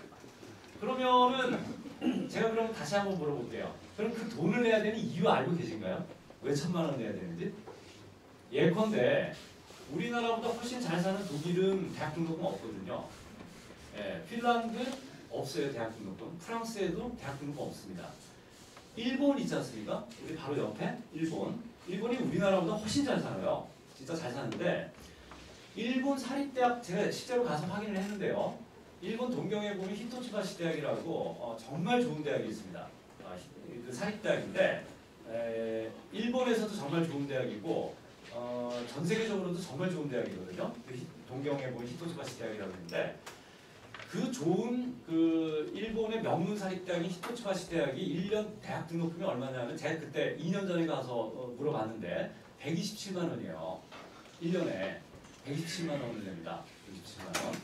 그러면은 제가 그럼 다시 한번 물어볼게요. 그럼 그 돈을 내야 되는 이유 알고 계신가요? 왜 1,000만 원 내야 되는지? 예컨대 우리나라보다 훨씬 잘 사는 독일은 대학 등록금 없거든요. 예. 핀란드 없어요 대학 등록금. 프랑스에도 대학 등록금 없습니다. 일본 있지 않습니까? 우리 바로 옆에 일본. 일본이 우리나라보다 훨씬 잘 살아요. 진짜 잘 사는데 일본 사립대학 제가 실제로 가서 확인을 했는데요. 일본 동경에 보면 히토츠바시 대학이라고 정말 좋은 대학이 있습니다. 그 사립대학인데 일본에서도 정말 좋은 대학이고 전 세계적으로도 정말 좋은 대학이거든요. 동경에 보면 히토츠바시 대학이라고 있는데 그 좋은 그 일본의 명문 사립대학인 히토츠바시 대학이 1년 대학 등록금이 얼마냐면 제가 그때 2년 전에 가서 물어봤는데 127만 원이에요. 1년에 127만 원을 냅니다. 127만 원.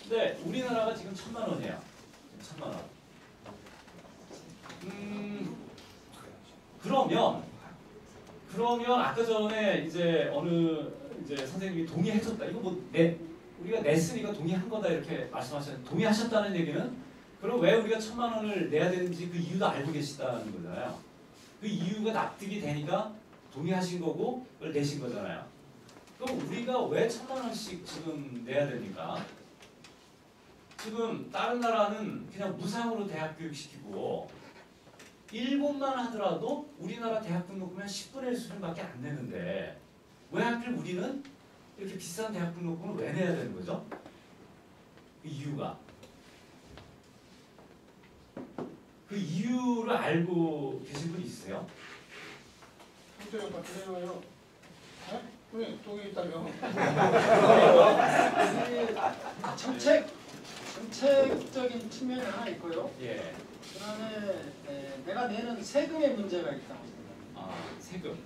근데 우리나라가 지금 1,000만 원이에요. 1,000만 원. 그러면 아까 전에 이제 어느 이제 선생님이 동의해줬다. 이거 뭐 우리가 냈으니까 동의한 거다 이렇게 말씀하셨는데 동의하셨다는 얘기는 그럼 왜 우리가 1,000만 원을 내야 되는지 그 이유도 알고 계시다는 거잖아요. 그 이유가 납득이 되니까 동의하신 거고 그걸 내신 거잖아요. 그럼 우리가 왜 1,000만 원씩 지금 내야 됩니까? 지금 다른 나라는 그냥 무상으로 대학 교육 시키고 일본만 하더라도 우리나라 대학 등록금은 10분의 1 수준밖에 안 내는데 왜 하필 우리는 이렇게 비싼 대학 등록금을 왜 내야 되는 거죠? 그 이유가. 그 이유를 알고 계신 분 있으세요? 형제 오빠 그래요. 왜 동의 있다며? 정책적인 측면이 하나 있고요. 예. 그다음에 내가 내는 세금의 문제가 있다고 생각합니다. 세금.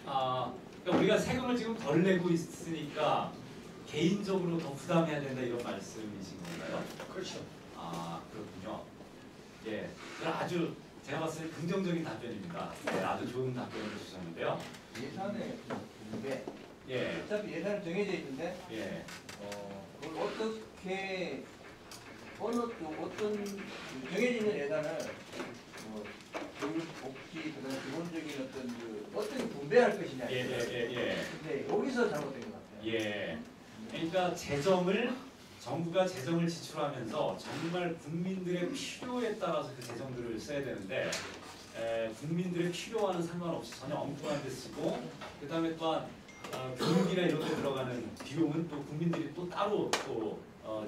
그러니까 우리가 세금을 지금 덜 내고 있으니까 개인적으로 더 부담해야 된다 이런 말씀이신 건가요? 그렇죠. 그렇군요. 예, 아주 제가 봤을 때 긍정적인 답변입니다. 네, 아주 좋은 답변을 주셨는데요. 예산에 있는데 예, 어차피 예산은 정해져 있는데 예, 그걸 어떻게 어떤 정해져 있는 예산을 교육, 복지, 그다음 기본적인 어떻게 분배할 것이냐. 근데 여기서 잘못된 것 같아요. 예. 그러니까 정부가 재정을 지출하면서 정말 국민들의 필요에 따라서 그 재정들을 써야 되는데 국민들의 필요와는 상관없이 전혀 엉뚱한 데 쓰고 그 다음에 또한 교육이나 이런 데 들어가는 비용은 또 국민들이 또 따로 또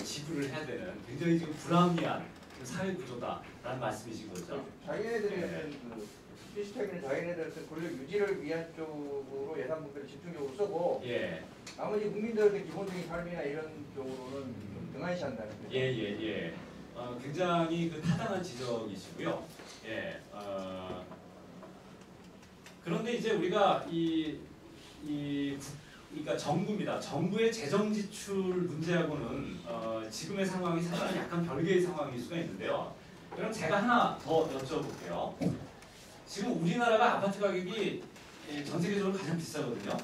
지불을 해야 되는 굉장히 지금 불합리한 사회 구조다라는 말씀이신 거죠. 자기네들의 어떤 시스템이나 자기네들 어떤 권력 유지를 위한 쪽으로 예산 분배를 집중적으로 쓰고 예. 나머지 국민들의 기본적인 삶이나 이런 쪽으로는 좀 등한시한다는 거죠. 예. 굉장히 그 타당한 지적이시고요. 예. 그런데 이제 우리가 그러니까 정부입니다. 정부의 재정 지출 문제하고는 지금의 상황이 사실은 약간 별개의 상황일 수가 있는데요. 그럼 제가 하나 더 여쭤볼게요. 지금 우리나라가 아파트 가격이 전 세계적으로 가장 비싸거든요.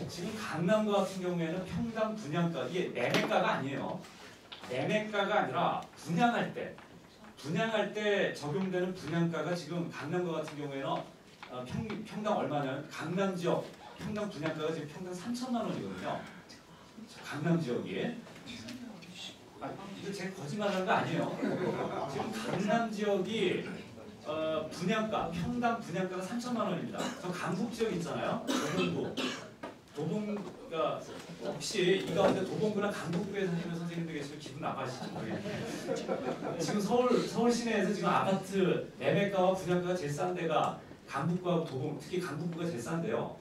지금 강남구 같은 경우에는 평당 분양가, 이게 매매가가 아니에요. 매매가가 아니라 분양할 때 적용되는 분양가가 지금 강남구 같은 경우에는 평당 얼마냐면 강남 지역 평당 분양가가 지금 평당 3천만 원이거든요. 강남 지역이. 이거 제가 거짓말하는 거 아니에요. 지금 강남 지역이 평당 분양가가 3천만 원입니다. 저 강북 지역 있잖아요. 도봉구가 혹시 이 가운데 도봉구나 강북구에 사시는 선생님들 계시면 기분 나빠하실지 모르겠는데 지금 서울 시내에서 지금 아파트 매매가와 분양가가 제일 싼 데가 강북구하고 도봉, 특히 강북구가 제일 싼데요.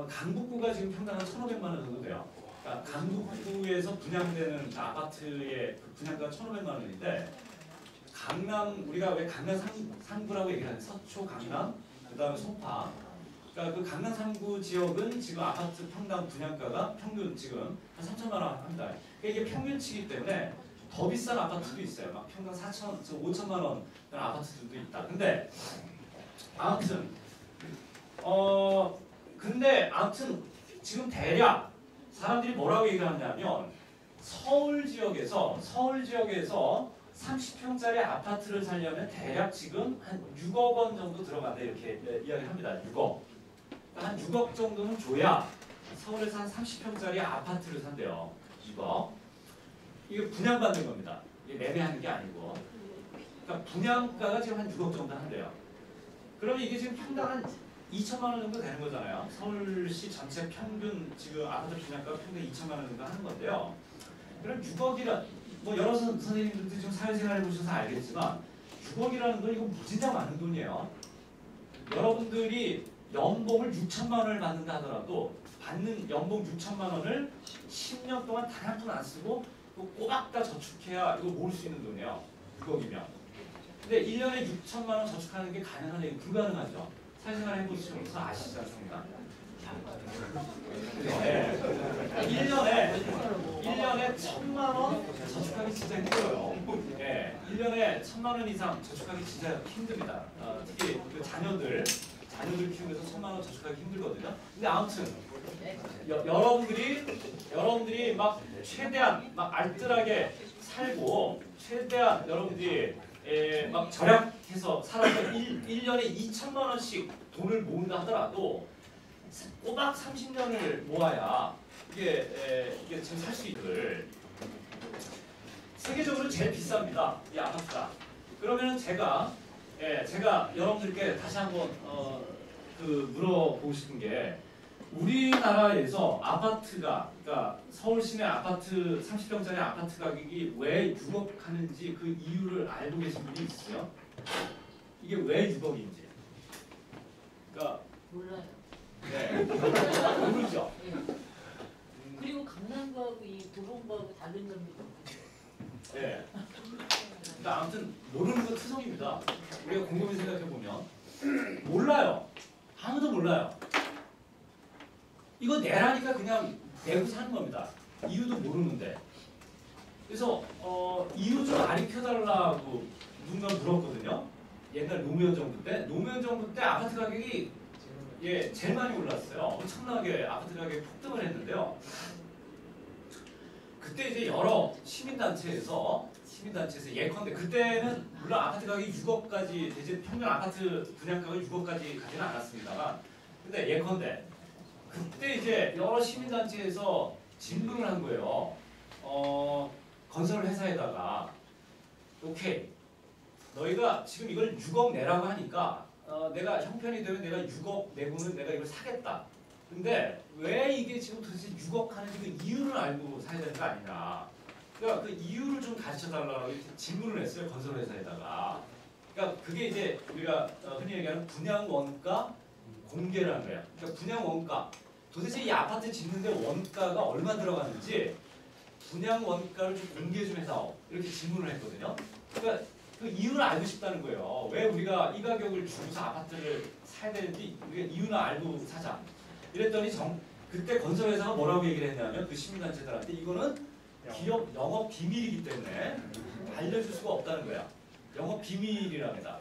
강북구가 지금 평당 한 1,500만 원 정도 돼요. 그러니까 강북구에서 분양되는 아파트의 그 분양가가 1,500만 원인데 강남 우리가 왜 강남 3구라고 얘기를 하는 서초, 강남, 그다음에 송파. 그러니까 그 강남 3구 지역은 지금 아파트 평당 분양가가 평균 지금 한 3천만 원 합니다. 그러니까 이게 평균치이기 때문에 더 비싼 아파트도 있어요. 막 평당 4천, 5천만 원 되는 아파트들도 있다. 근데 아무튼 근데 아무튼 지금 대략 사람들이 뭐라고 얘기를 하냐면 서울 지역에서 30평짜리 아파트를 살려면 대략 지금 한 6억 원 정도 들어간다 이렇게 이야기합니다. 6억. 한 6억 정도는 줘야 서울에서 한 30평짜리 아파트를 산대요. 6억. 이게 분양받는 겁니다. 이게 매매하는 게 아니고. 그러니까 분양가가 지금 한 6억 정도 한대요. 그러면 이게 지금 평당 한 2천만 원 정도 되는 거잖아요. 서울시 전체 평균 지금 아파트 분양가가 평균 2천만 원 정도 하는 건데요. 그럼 6억이란 뭐 여러 선생님들도 지금 사회생활 해보셔서 알겠지만 6억이라는 건 이거 무진장 많은 돈이에요. 여러분들이 연봉을 6천만 원을 받는다 하더라도 받는 연봉 6천만 원을 10년 동안 단 한 푼 안 쓰고 꼬박 다 저축해야 이거 모을 수 있는 돈이에요. 6억이면. 근데 1년에 6천만 원 저축하는 게 가능하냐? 불가능하죠. 사회생활 해보셔서 아시지 않습니까? 네. 1년에 1,000만 원 저축하기 진짜 힘들어요. 네. 1년에 1,000만 원 이상 저축하기 진짜 힘듭니다. 특히 그 자녀들 키우기 위해서 1,000만 원 저축하기 힘들거든요. 근데 아무튼 여러분들이 막 최대한 막 알뜰하게 살고 최대한 여러분들이 막 절약해서 살아서 1년에 2천만 원씩 돈을 모은다 하더라도 꼬박 30년을 모아야 이게 지금 살 수 있을. 세계적으로 제일 비쌉니다. 이 아파트가. 그러면은 제가 여러분들께 다시 한번 물어보고 싶은 게 우리나라에서 아파트가 그러니까 서울 시내 아파트 30평짜리 아파트 가격이 왜 6억 하는지 그 이유를 알고 계신 분이 있으세요? 이게 왜 6억인지. 그러니까 몰라요. 네. 모르죠. 그리고 강남구하고 이 도봉구하고 다른 점이 있어요. 네. 그러니까 아무튼 모르는 건 투성입니다. 우리가 곰곰이 생각해 보면 몰라요. 아무도 몰라요. 이거 내라니까 그냥 내고 사는 겁니다. 이유도 모르는데. 그래서 이유 좀 가르쳐달라고 누군가 물었거든요. 옛날 노무현 정부 때 아파트 가격이 제일 많이 올랐어요. 엄청나게 아파트 가격이 폭등을 했는데요. 그때 이제 여러 시민단체에서 예컨대 그때는 물론 아파트 가격이 6억까지 대신 평균 아파트 분양가가 6억까지 가지는 않았습니다만 근데 예컨대 그때 이제 여러 시민단체에서 질문을 한 거예요. 건설 회사에다가 오케이 너희가 지금 이걸 6억 내라고 하니까 내가 형편이 되면 내가 6억 내고는 내가 이걸 사겠다. 근데 왜 이게 지금 도대체 6억 하는지 그 이유를 알고 사야 되는 거 아니냐. 그러니까 그 이유를 좀 가르쳐 달라고 이렇게 질문을 했어요. 건설 회사에다가. 그러니까 그게 이제 우리가 흔히 얘기하는 분양 원가 공개라는 거예요. 그러니까 분양 원가. 도대체 이 아파트 짓는데 원가가 얼마 들어가는지 분양 원가를 좀 공개 좀 해서 이렇게 질문을 했거든요. 그러니까 그 이유를 알고 싶다는 거예요. 왜 우리가 이 가격을 주고서 아파트를 사야 되는지 우리가 이유는 알고 사자. 이랬더니 그때 건설회사가 뭐라고 얘기를 했냐면 그 시민단체들한테 이거는 기업 영업 비밀이기 때문에 알려줄 수가 없다는 거야. 영업 비밀이랍니다.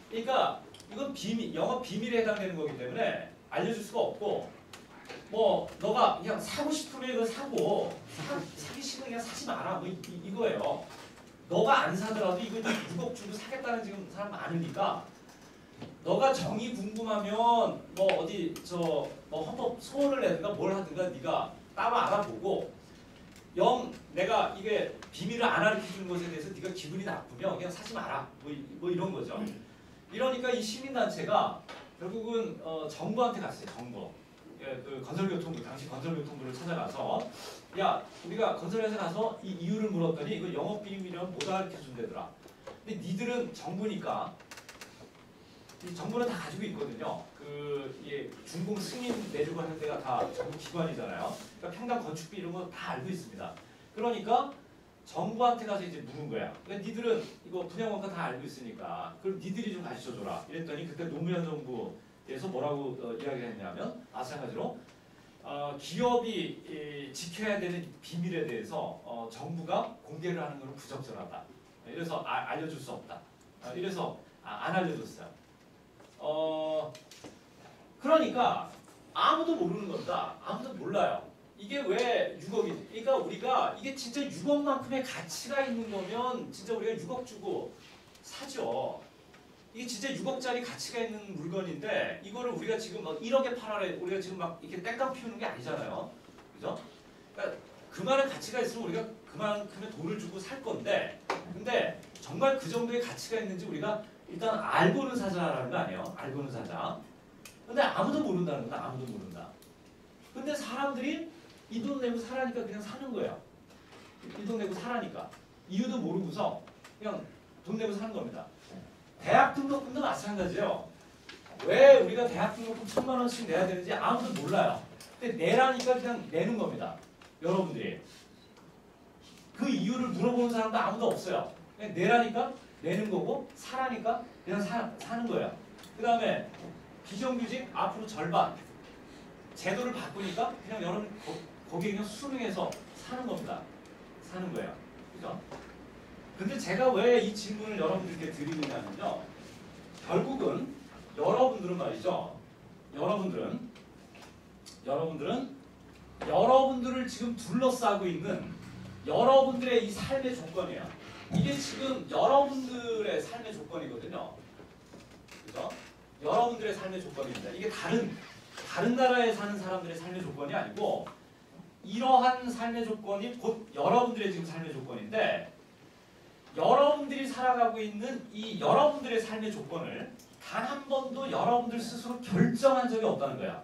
그러니까 이건 영업 비밀에 해당되는 거기 때문에 알려줄 수가 없고 뭐 너가 그냥 사고 싶으면 이거 사고 사기 싫으면 그냥 사지 마라 뭐 이거예요. 너가 안 사더라도 이거 6억 주고 사겠다는 지금 사람 많으니까 너가 정이 궁금하면 뭐 어디 뭐 헌법 소원을 내든가 뭘 하든가 네가 따로 알아보고 내가 이게 비밀을 안 가르쳐주는 것에 대해서 네가 기분이 나쁘면 그냥 사지 마라 뭐 이런 거죠. 이러니까 이 시민단체가 결국은 정부한테 갔어요. 정부. 그 건설교통부 당시 건설교통부를 찾아가서 야 우리가 건설회사 가서 이 이유를 물었더니 이거 영업비밀이면 못 알아켜 준다더라. 근데 니들은 정부니까 이 정부는 다 가지고 있거든요. 준공 승인 내주고 하는 데가 다 정부 기관이잖아요. 그러니까 평당 건축비 이런 거 다 알고 있습니다. 그러니까 정부한테 가서 이제 물은 거야. 그러니까 니들은 이거 분양원가 다 알고 있으니까 그럼 니들이 좀 가르쳐줘라. 이랬더니 그때 노무현 정부에서 뭐라고 이야기를 했냐면 마찬가지로 기업이 지켜야 되는 비밀에 대해서 정부가 공개를 하는 것은 부적절하다. 이래서 알려줄 수 없다. 이래서 안 알려줬어요. 그러니까 아무도 모르는 겁니다. 아무도 몰라요. 이게 왜 6억이지? 그러니까 우리가 이게 진짜 6억만큼의 가치가 있는 거면 진짜 우리가 6억 주고 사죠. 이게 진짜 6억짜리 가치가 있는 물건인데 이거를 우리가 지금 막 1억에 팔아래 우리가 지금 막 이렇게 땡깡 피우는 게 아니잖아요. 그죠? 그러니까 그만한 가치가 있으면 우리가 그만큼의 돈을 주고 살 건데 근데 정말 그 정도의 가치가 있는지 우리가 일단 알고는 사자라는 거 아니에요. 알고는 사자. 근데 아무도 모른다는 거다. 아무도 모른다. 근데 사람들이 이 돈 내고 사라니까 그냥 사는 거예요. 이 돈 내고 사라니까. 이유도 모르고서 그냥 돈 내고 사는 겁니다. 대학 등록금도 마찬가지예요. 왜 우리가 대학 등록금 1,000만 원씩 내야 되는지 아무도 몰라요. 근데 내라니까 그냥 내는 겁니다. 여러분들이. 그 이유를 물어보는 사람도 아무도 없어요. 그냥 내라니까 내는 거고 사라니까 그냥 사는 거예요. 그 다음에 비정규직 앞으로 절반 제도를 바꾸니까 그냥 여러분 거기에 그냥 순응해서 사는 겁니다. 사는 거예요. 그죠? 근데 제가 왜 이 질문을 여러분들께 드리느냐면요. 결국은 여러분들은 말이죠. 여러분들을 지금 둘러싸고 있는 여러분들의 이 삶의 조건이에요. 이게 지금 여러분들의 삶의 조건이거든요. 그죠? 여러분들의 삶의 조건입니다. 이게 다른 나라에 사는 사람들의 삶의 조건이 아니고 이러한 삶의 조건이 곧 여러분들의 지금 삶의 조건인데 여러분들이 살아가고 있는 이 여러분들의 삶의 조건을 단 한 번도 여러분들 스스로 결정한 적이 없다는 거야.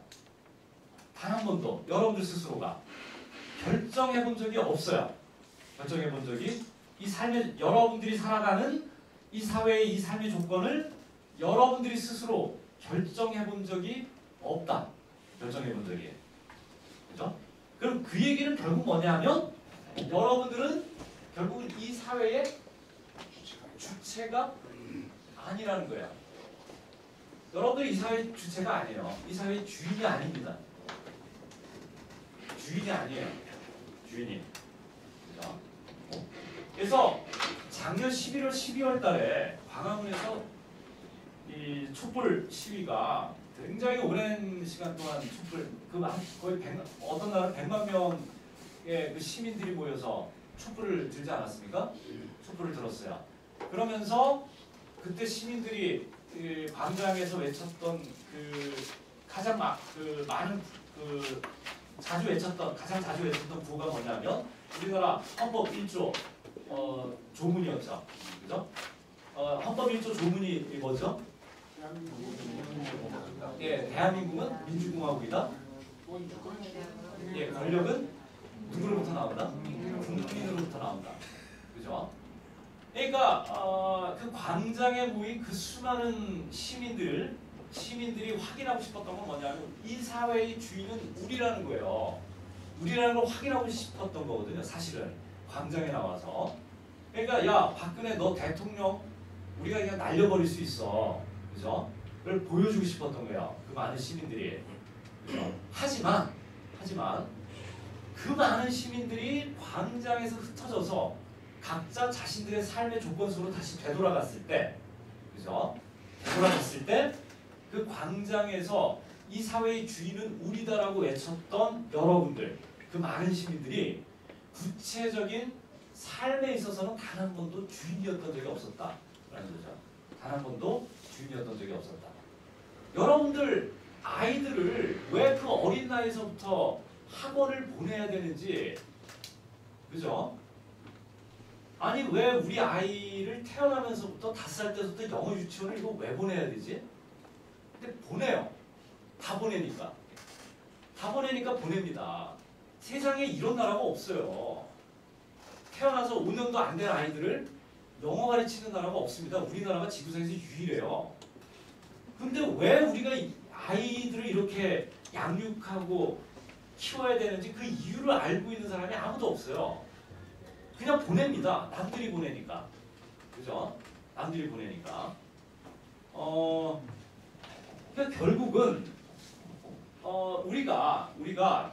단 한 번도 여러분들 스스로가 결정해 본 적이 없어요. 결정해 본 적이 이 삶의 여러분들이 살아가는 이 사회의 이 삶의 조건을 여러분들이 스스로 결정해 본 적이 없다. 결정해 본 적이. 그죠? 그럼 그 얘기는 결국 뭐냐면 여러분들은 결국은 이 사회의 주체가 아니라는 거야. 여러분들이 이 사회의 주체가 아니에요. 이 사회의 주인이 아닙니다. 주인이 아니에요. 주인이. 그죠? 그래서 작년 11월, 12월 달에 광화문에서 이 촛불 시위가 굉장히 오랜 시간 동안 촛불 거의 어떤 날은 100만 명의 그 시민들이 모여서 촛불을 들지 않았습니까? 촛불을 들었어요. 그러면서 그때 시민들이 그 광장에서 외쳤던 그 가장 많은 가장 자주 외쳤던 구호가 뭐냐면 우리나라 헌법 1조 조문이었죠. 그죠? 헌법 1조 조문이 뭐죠? 예, 대한민국은 민주공화국이다. 예, 권력은 누구로부터 나온다? 국민으로부터 나온다. 그죠? 그러니까 그 광장에 모인 그 수많은 시민들이 확인하고 싶었던 건 뭐냐면 이 사회의 주인은 우리라는 거예요. 우리라는 걸 확인하고 싶었던 거거든요. 사실은 광장에 나와서. 그러니까 야 박근혜 너 대통령 우리가 그냥 날려버릴 수 있어. 그죠? 그걸 보여주고 싶었던 거예요. 그 많은 시민들이. 그죠? 하지만 그 많은 시민들이 광장에서 흩어져서 각자 자신들의 삶의 조건 속으로 다시 되돌아갔을 때, 그죠? 되돌아갔을 때 그 광장에서 이 사회의 주인은 우리다라고 외쳤던 여러분들, 그 많은 시민들이 구체적인 삶에 있어서는 단 한 번도 주인이었던 적이 없었다라는 거죠. 단 한 번도 주인이었던 적이 없었다. 여러분들 아이들을 왜 그 어린 나이에서부터 학원을 보내야 되는지, 그죠? 아니 왜 우리 아이를 태어나면서부터 5살 때부터 영어 유치원을 이거 왜 보내야 되지? 근데 보내요. 다 보내니까. 다 보내니까 보냅니다. 세상에 이런 나라가 없어요. 태어나서 5년도 안 된 아이들을 영어 가르치는 나라가 없습니다. 우리나라가 지구상에서 유일해요. 근데 왜 우리가 이 아이들을 이렇게 양육하고 키워야 되는지 그 이유를 알고 있는 사람이 아무도 없어요. 그냥 보냅니다. 남들이 보내니까. 그죠? 남들이 보내니까. 그러니까 결국은 우리가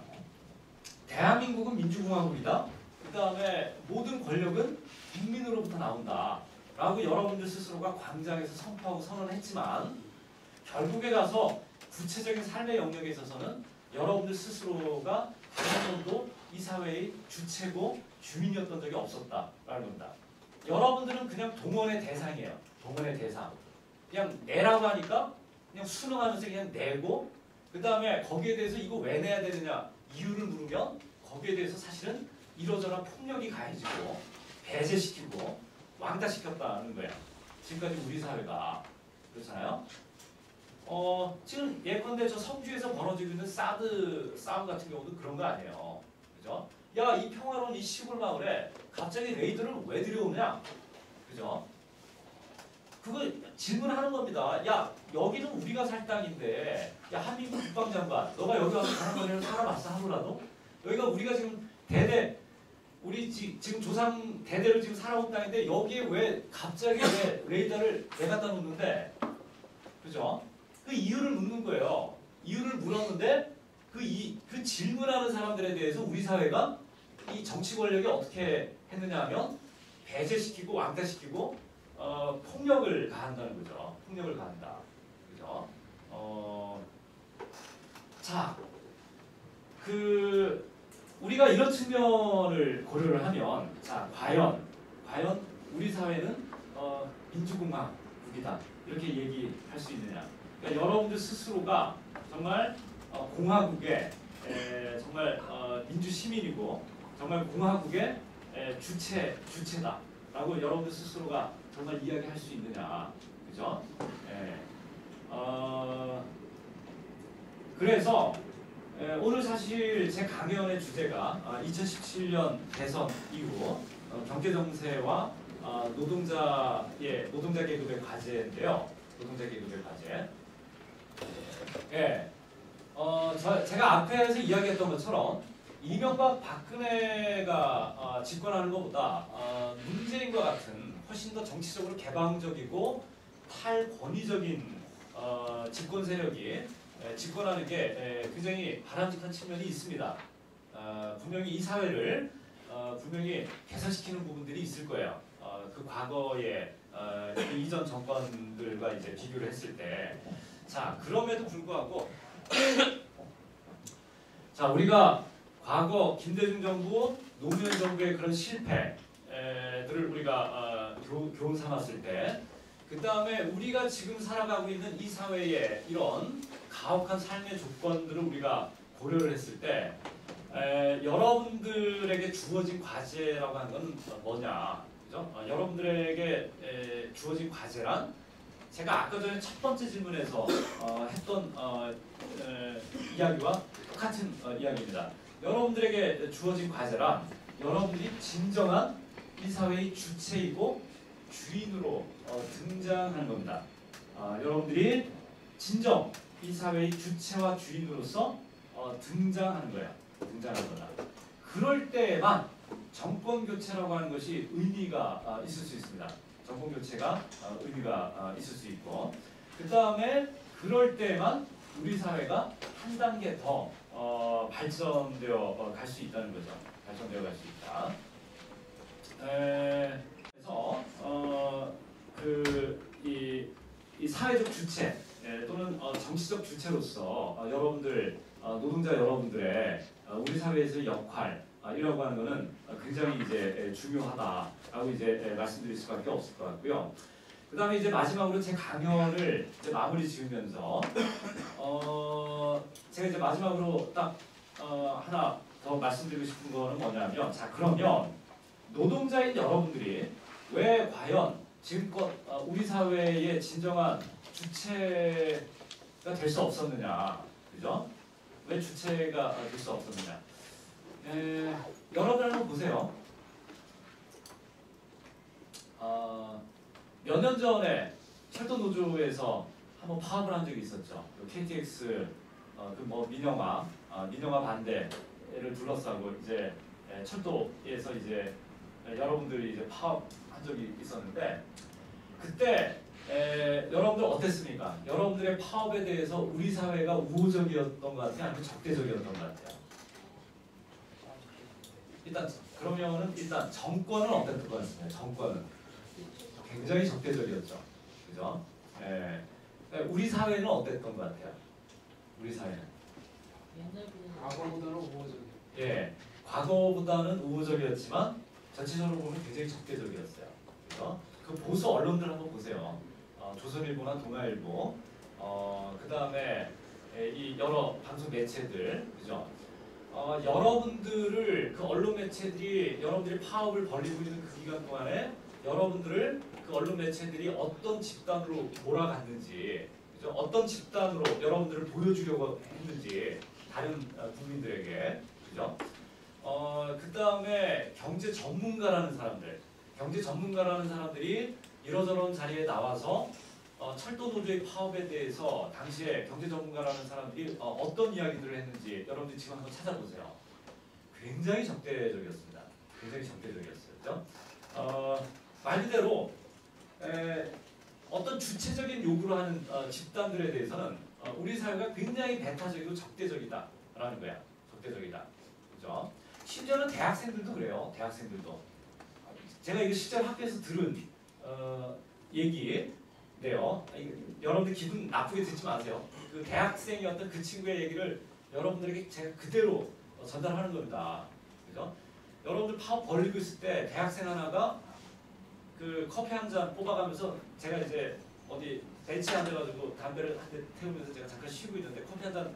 대한민국은 민주공화국이다. 그 다음에 모든 권력은 국민으로부터 나온다. 라고 여러분들 스스로가 광장에서 선포하고 선언했지만 결국에 가서 구체적인 삶의 영역에 있어서는 여러분들 스스로가 단 한 번도 이 사회의 주체고 주민이었던 적이 없었다라는 겁니다. 여러분들은 그냥 동원의 대상이에요. 동원의 대상. 그냥 내라고 하니까 그냥 수능하면서 그냥 내고 그 다음에 거기에 대해서 이거 왜 내야 되느냐 이유를 물으면 거기에 대해서 사실은 이러저러한 폭력이 가해지고 배제시키고 왕따시켰다는 거예요. 지금까지 우리 사회가. 그렇잖아요. 지금 예컨대 저 성주에서 벌어지고 있는 사드 싸움 같은 경우도 그런 거 아니에요. 그죠? 야, 이 평화로운 이 시골 마을에 갑자기 레이더를 왜 들여오냐? 그죠? 그거 질문하는 겁니다. 야, 여기는 우리가 살 땅인데, 야, 한민국 국방장관, 너가 여기 와서 가는 살아봤어 하더라도 여기가 우리가 지금 대대 우리 지금 조상 대대로 지금 살아온 땅인데 여기에 왜 갑자기 왜 레이더를 왜 갖다 놓는데, 그죠? 그 이유를 묻는 거예요. 이유를 물었는데 그 질문하는 사람들에 대해서 우리 사회가 이 정치 권력이 어떻게 했느냐 하면 배제시키고 왕따시키고 폭력을 가한다는 거죠. 폭력을 가한다. 그죠? 자, 우리가 이런 측면을 고려를 하면, 자, 과연 우리 사회는 민주공화국이다 이렇게 얘기할 수 있느냐? 그러니까 여러분들 스스로가 정말 공화국의 정말 민주 시민이고 정말 공화국의 주체다라고 여러분들 스스로가 정말 이야기할 수 있느냐, 그죠? 그래서 오늘 사실 제 강연의 주제가 2017년 대선 이후 경제 정세와 노동자 계급의 과제인데요. 노동자 계급의 과제. 제가 앞에서 이야기했던 것처럼 이명박 박근혜가 집권하는 것보다 문재인과 같은 훨씬 더 정치적으로 개방적이고 탈권위적인 집권 세력이 집권하는 게 굉장히 바람직한 측면이 있습니다. 분명히 이 사회를 분명히 개선시키는 부분들이 있을 거예요. 그 과거의 그 이전 정권들과 이제 비교를 했을 때, 자, 그럼에도 불구하고 자, 우리가 과거 김대중 정부, 노무현 정부의 그런 실패들을 우리가 교훈 삼았을 때, 그 다음에 우리가 지금 살아가고 있는 이 사회의 이런 가혹한 삶의 조건들을 우리가 고려를 했을 때, 여러분들에게 주어진 과제라고 하는 건 뭐냐? 그죠? 여러분들에게 주어진 과제란 제가 아까 전에 첫 번째 질문에서 했던 이야기와 똑같은 이야기입니다. 여러분들에게 주어진 과제란 여러분들이 진정한 이 사회의 주체이고 주인으로 등장하는 겁니다. 여러분들이 진정 이 사회의 주체와 주인으로서 등장하는 거예요. 등장하는 거다. 그럴 때만 정권 교체라고 하는 것이 의미가 있을 수 있습니다. 정권 교체가 의미가 있을 수 있고, 그 다음에 그럴 때만 우리 사회가 한 단계 더 발전되어 갈 수 있다는 거죠. 발전되어 갈 수 있다. 그래서 이 사회적 주체 또는 정치적 주체로서 여러분들 노동자 여러분들의 우리 사회에서의 역할이라고 하는 것은 굉장히 이제 중요하다라고 이제 말씀드릴 수밖에 없을 것 같고요. 그 다음에 이제 마지막으로 제 강연을 이제 마무리 지으면서 제가 이제 마지막으로 딱 하나 더 말씀드리고 싶은 거는 뭐냐면, 자, 그러면 노동자인 여러분들이 왜 과연 지금껏 우리 사회의 진정한 주체가 될 수 없었느냐, 그죠? 왜 주체가 될 수 없었느냐? 여러분 한번 보세요. 몇 년 전에 철도 노조에서 한번 파업을 한 적이 있었죠. KTX 그 뭐 민영화 반대를 둘러싸고 이제 철도에서 이제 여러분들이 이제 파업한 적이 있었는데 그때 여러분들 어땠습니까? 여러분들의 파업에 대해서 우리 사회가 우호적이었던 것 같아요? 아니면 적대적이었던 것 같아요? 일단 정권은 어땠던 것 같습니다. 정권은 굉장히 적대적이었죠. 그죠? 우리 사회는 어땠던 것 같아요? 우리 사회는? 과거보다는 우호적이에요. 예, 과거보다는 우호적이었지만 전체적으로 보면 굉장히 적대적이었어요. 그죠? 그 보수 언론들 한번 보세요. 조선일보나 동아일보, 그 다음에 이 여러 방송 매체들, 그죠? 여러분들을 그 언론 매체들이 여러분들이 파업을 벌이고 있는 그 기간 동안에 여러분들을 그 언론 매체들이 어떤 집단으로 몰아갔는지, 그죠? 어떤 집단으로 여러분들을 보여주려고 했는지 다른 국민들에게, 그죠? 그 다음에 경제 전문가라는 사람들이 이러저런 자리에 나와서 철도 노조의 파업에 대해서 당시에 경제 전문가라는 사람들이 어떤 이야기들을 했는지 여러분들이 지금 한번 찾아보세요. 굉장히 적대적이었습니다. 굉장히 적대적이었어요. 말 그대로 어떤 주체적인 요구를 하는 집단들에 대해서는 우리 사회가 굉장히 배타적이고 적대적이다라는 거야. 적대적이다. 그죠? 심지어는 대학생들도 그래요. 대학생들도. 제가 이거 실제로 학교에서 들은 얘기인데요. 여러분들 기분 나쁘게 듣지 마세요. 그 대학생이었던 그 친구의 얘기를 여러분들에게 제가 그대로 전달하는 겁니다. 그죠? 여러분들 파업 벌리고 있을 때 대학생 하나가 그 커피 한 잔 뽑아가면서 제가 이제 어디 벤치에 앉아가지고 담배를 한 대 태우면서 제가 잠깐 쉬고 있는데 커피 한 잔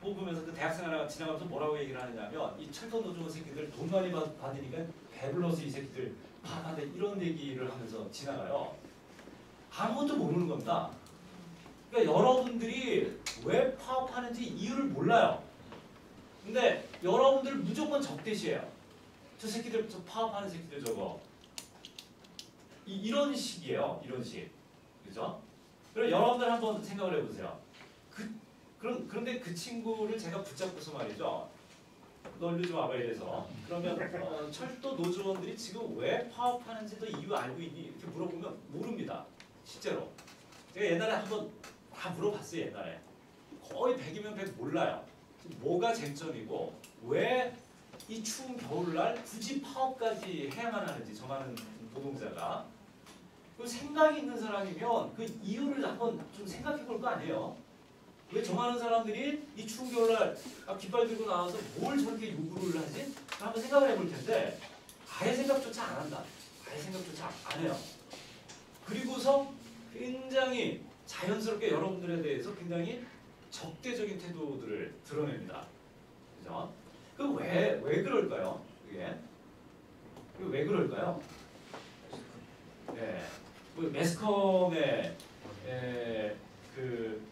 뽑으면서 그 대학생 하나가 지나가면서 뭐라고 얘기를 하느냐면 이 철도 노조 새끼들 돈 많이 받으니까 배불러서 이 새끼들 파업한다 이런 얘기를 하면서 지나가요. 아무것도 모르는 겁니다. 그러니까 여러분들이 왜 파업하는지 이유를 몰라요. 근데 여러분들 무조건 적대시해요. 저 새끼들 저 파업하는 새끼들 저거 이런 식이에요. 이런 식. 그죠? 그럼 여러분들 한번 생각을 해보세요. 그런데 그 친구를 제가 붙잡고서 말이죠. 너 일로 좀 와봐 이래서 그러면 철도 노조원들이 지금 왜 파업하는지도 이유 알고 있니? 이렇게 물어보면 모릅니다. 실제로. 제가 옛날에 한번 다 물어봤어요. 옛날에. 거의 100이면 100 몰라요. 뭐가 쟁점이고 왜 이 추운 겨울날 굳이 파업까지 해야만 하는지 저 많은 노동자가 그 생각이 있는 사람이면 그 이유를 한번 좀 생각해 볼 거 아니에요. 왜 저 많은 사람들이 이 추운 겨울날 깃발 들고 나와서 뭘 저렇게 요구를 하지? 한번 생각을 해볼 텐데 아예 생각조차 안 한다. 아예 생각조차 안 해요. 그리고서 굉장히 자연스럽게 여러분들에 대해서 굉장히 적대적인 태도들을 드러냅니다. 그죠? 그 왜 그럴까요? 그게 왜 그럴까요? 네, 그 매스컴의 그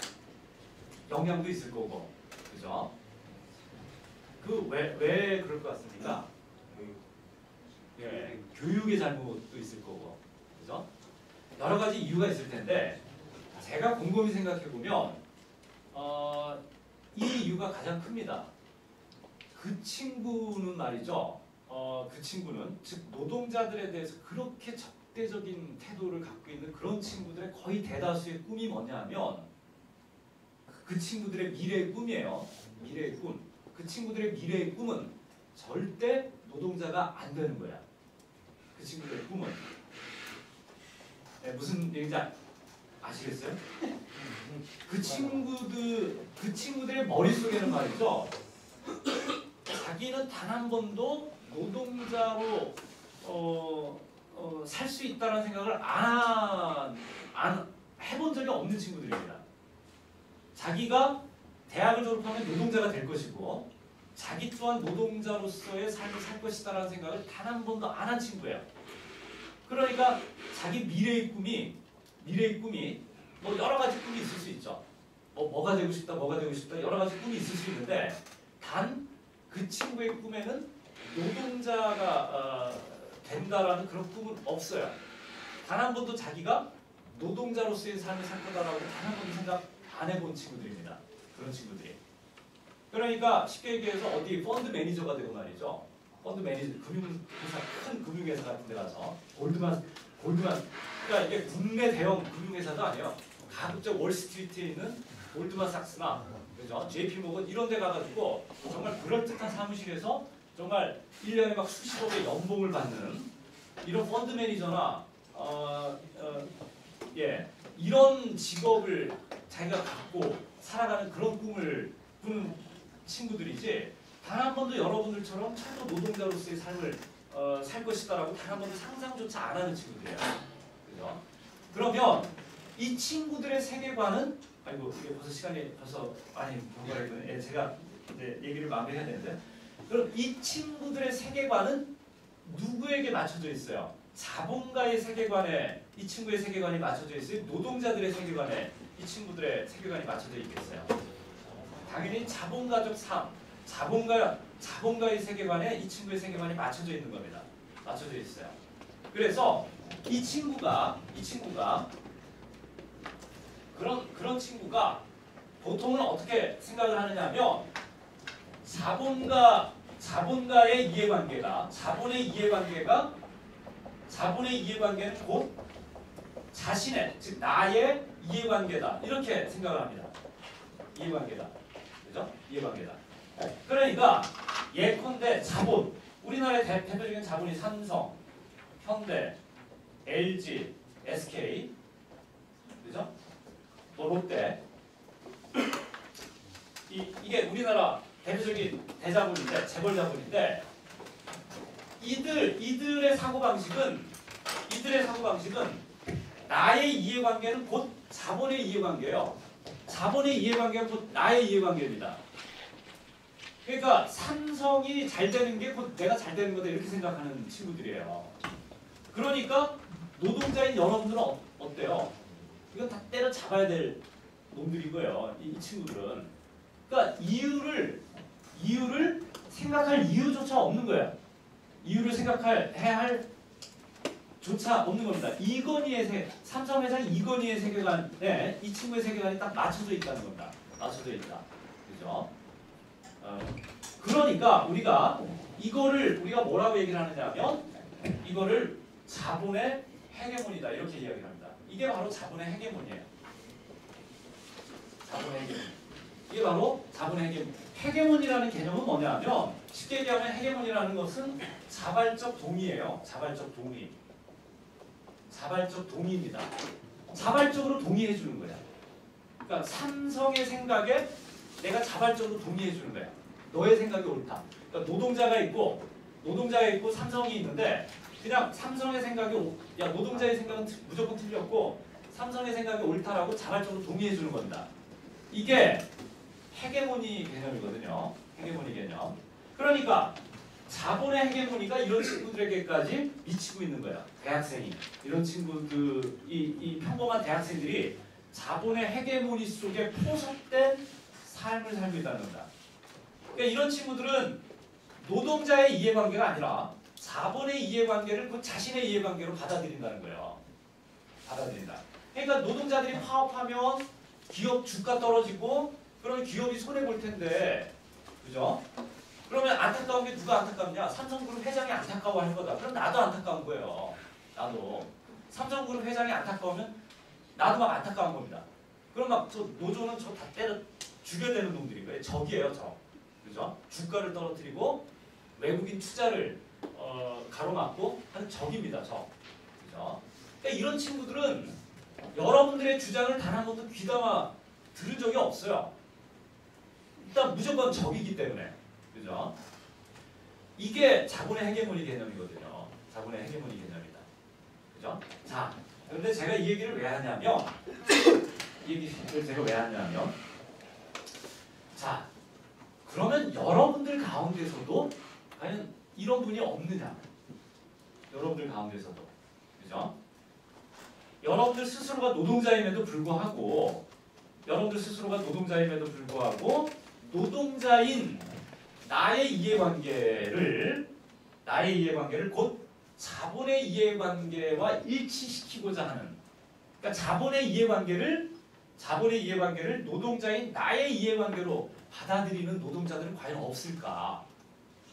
영향도 있을 거고, 그죠? 그 왜 그럴 것 같습니까? 예, 교육의 잘못도 있을 거고, 그죠? 여러 가지 이유가 있을 텐데 제가 곰곰이 생각해 보면 이 이유가 가장 큽니다. 그 친구는 말이죠. 그 친구는 즉 노동자들에 대해서 그렇게 적대적인 태도를 갖고 있는 그런 친구들의 거의 대다수의 꿈이 뭐냐면 그 친구들의 미래의 꿈이에요. 미래의 꿈. 그 친구들의 미래의 꿈은 절대 노동자가 안 되는 거야. 그 친구들의 꿈은. 네, 무슨 얘기인지 아시겠어요? 그 친구들의 머릿속에는 말이죠. 자기는 단 한 번도 노동자로 살 수 있다는 생각을 안 해본 적이 없는 친구들입니다. 자기가 대학을 졸업하면 노동자가 될 것이고 자기 또한 노동자로서의 삶을 살 것이다라는 생각을 단 한 번도 안 한 친구예요. 그러니까 자기 미래의 꿈이 뭐 여러 가지 꿈이 있을 수 있죠. 뭐가 되고 싶다, 뭐가 되고 싶다 여러 가지 꿈이 있을 수 있는데 단 그 친구의 꿈에는 노동자가 된다라는 그런 꿈은 없어요. 단 한 번도 자기가 노동자로서의 삶을 살 거다라고 단 한 번도 생각 안 해본 친구들입니다. 그런 친구들이. 그러니까 쉽게 얘기해서 어디 펀드 매니저가 되고 말이죠. 펀드 매니저, 금융회사, 큰 금융회사 같은 데 가서 골드만 그러니까 이게 국내 대형 금융회사도 아니에요. 가급적 월스트리트에 있는 골드만삭스나 그죠? JP모건 이런 데 가가지고 정말 그럴듯한 사무실에서 정말 1년에 막 수십억의 연봉을 받는 이런 펀드 매니저나 이런 직업을 자기가 갖고 살아가는 그런 꿈을 꾸는 친구들이지 단 한 번도 여러분들처럼 철도 노동자로서의 삶을 살 것이다라고 단 한 번도 상상조차 안 하는 친구들이에요. 그죠? 그러면 이 친구들의 세계관은 아이고 이게 벌써 시간이 벌써 많이 경과했거든요. 제가 이제 얘기를 마무리해야 되는데 그럼 이 친구들의 세계관은 누구에게 맞춰져 있어요? 자본가의 세계관에 이 친구의 세계관이 맞춰져 있어요? 노동자들의 세계관에 이 친구들의 세계관이 맞춰져 있겠어요? 당연히 자본가적 삶, 자본가의 세계관에 이 친구의 세계관이 맞춰져 있는 겁니다. 맞춰져 있어요. 그래서 이 친구가 그런 친구가 보통은 어떻게 생각을 하느냐면 자본가의 이해관계가 자본의 이해관계는 곧 자신의 즉 나의 이해관계다 이렇게 생각을 합니다. 이해관계다, 그죠? 이해관계다. 그러니까 예컨대 자본 우리나라의 대표적인 자본이 삼성, 현대, LG, SK, 그죠? 또 롯데 이게 우리나라 대표적인 대자본인데 재벌 자본인데 이들의 사고방식은 나의 이해관계는 곧 자본의 이해관계예요. 자본의 이해관계가 곧 나의 이해관계입니다. 그러니까 삼성이 잘 되는 게 곧 내가 잘 되는 거다 이렇게 생각하는 친구들이에요. 그러니까 노동자인 여러분들은 어때요? 이건 다 때려잡아야 될 놈들이고요. 이 친구들은. 그러니까 이유를 생각할 이유조차 없는 거예요. 이유를 해야 할 조차 없는 겁니다. 삼성 회장 이건희의 세계관에 이 친구의 세계관이 딱 맞춰져 있다는 겁니다. 맞춰져 있다. 그죠? 그러니까 우리가 뭐라고 얘기를 하느냐면 이거를 자본의 헤게몬이다 이렇게 이야기를 합니다. 이게 바로 자본의 헤게몬이에요. 자본의 헤게몬. 이게 바로 자본의 헤게몬. 헤게몬이라는 개념은 뭐냐면 쉽게 얘기하면 헤게몬이라는 것은 자발적 동의예요. 자발적 동의입니다. 자발적으로 동의해 주는 거야. 그러니까 삼성의 생각에 내가 자발적으로 동의해 주는 거야. 너의 생각이 옳다. 그러니까 노동자가 있고 삼성이 있는데 그냥 삼성의 생각이 노동자의 생각은 무조건 틀렸고 삼성의 생각이 옳다라고 자발적으로 동의해 주는 겁니다. 이게 헤게모니 개념이거든요. 헤게모니 개념. 그러니까 자본의 헤게모니가 이런 친구들에게까지 미치고 있는 거야. 대학생이. 이런 이 평범한 대학생들이 자본의 헤게모니 속에 포섭된 삶을 살고 있다는 겁니다. 그러니까 이런 친구들은 노동자의 이해관계가 아니라 자본의 이해관계를 그 자신의 이해관계로 받아들인다는 거예요. 받아들인다. 그러니까 노동자들이 파업하면 기업 주가 떨어지고 그러면 기업이 손해볼 텐데 그죠? 그러면 안타까운 게 누가 안타깝냐? 삼성그룹 회장이 안타까워할 거다. 그럼 나도 안타까운 거예요. 나도. 삼성그룹 회장이 안타까우면 나도 막 안타까운 겁니다. 그럼 막 저 노조는 저 다 때려 죽여야 되는 놈들인 거예요. 적이에요, 적. 그죠? 주가를 떨어뜨리고 외국인 투자를 가로막고 하는 적입니다, 적. 그죠? 그러니까 이런 친구들은 여러분들의 주장을 단 한 번도 귀담아 들은 적이 없어요. 일단 무조건 적이기 때문에. 그죠? 이게 자본의 헤게모니 개념이거든요. 자본의 헤게모니 개념이다. 그죠? 자, 그런데 제가 이 얘기를 왜 하냐면 자, 그러면 여러분들 가운데서도 과연 이런 분이 없느냐? 여러분들 가운데서도. 그죠? 여러분들 스스로가 노동자임에도 불구하고 여러분들 스스로가 노동자임에도 불구하고 노동자인 나의 이해관계를 곧 자본의 이해관계와 일치시키고자 하는, 그러니까 자본의 이해관계를 노동자인 나의 이해관계로 받아들이는 노동자들은 과연 없을까?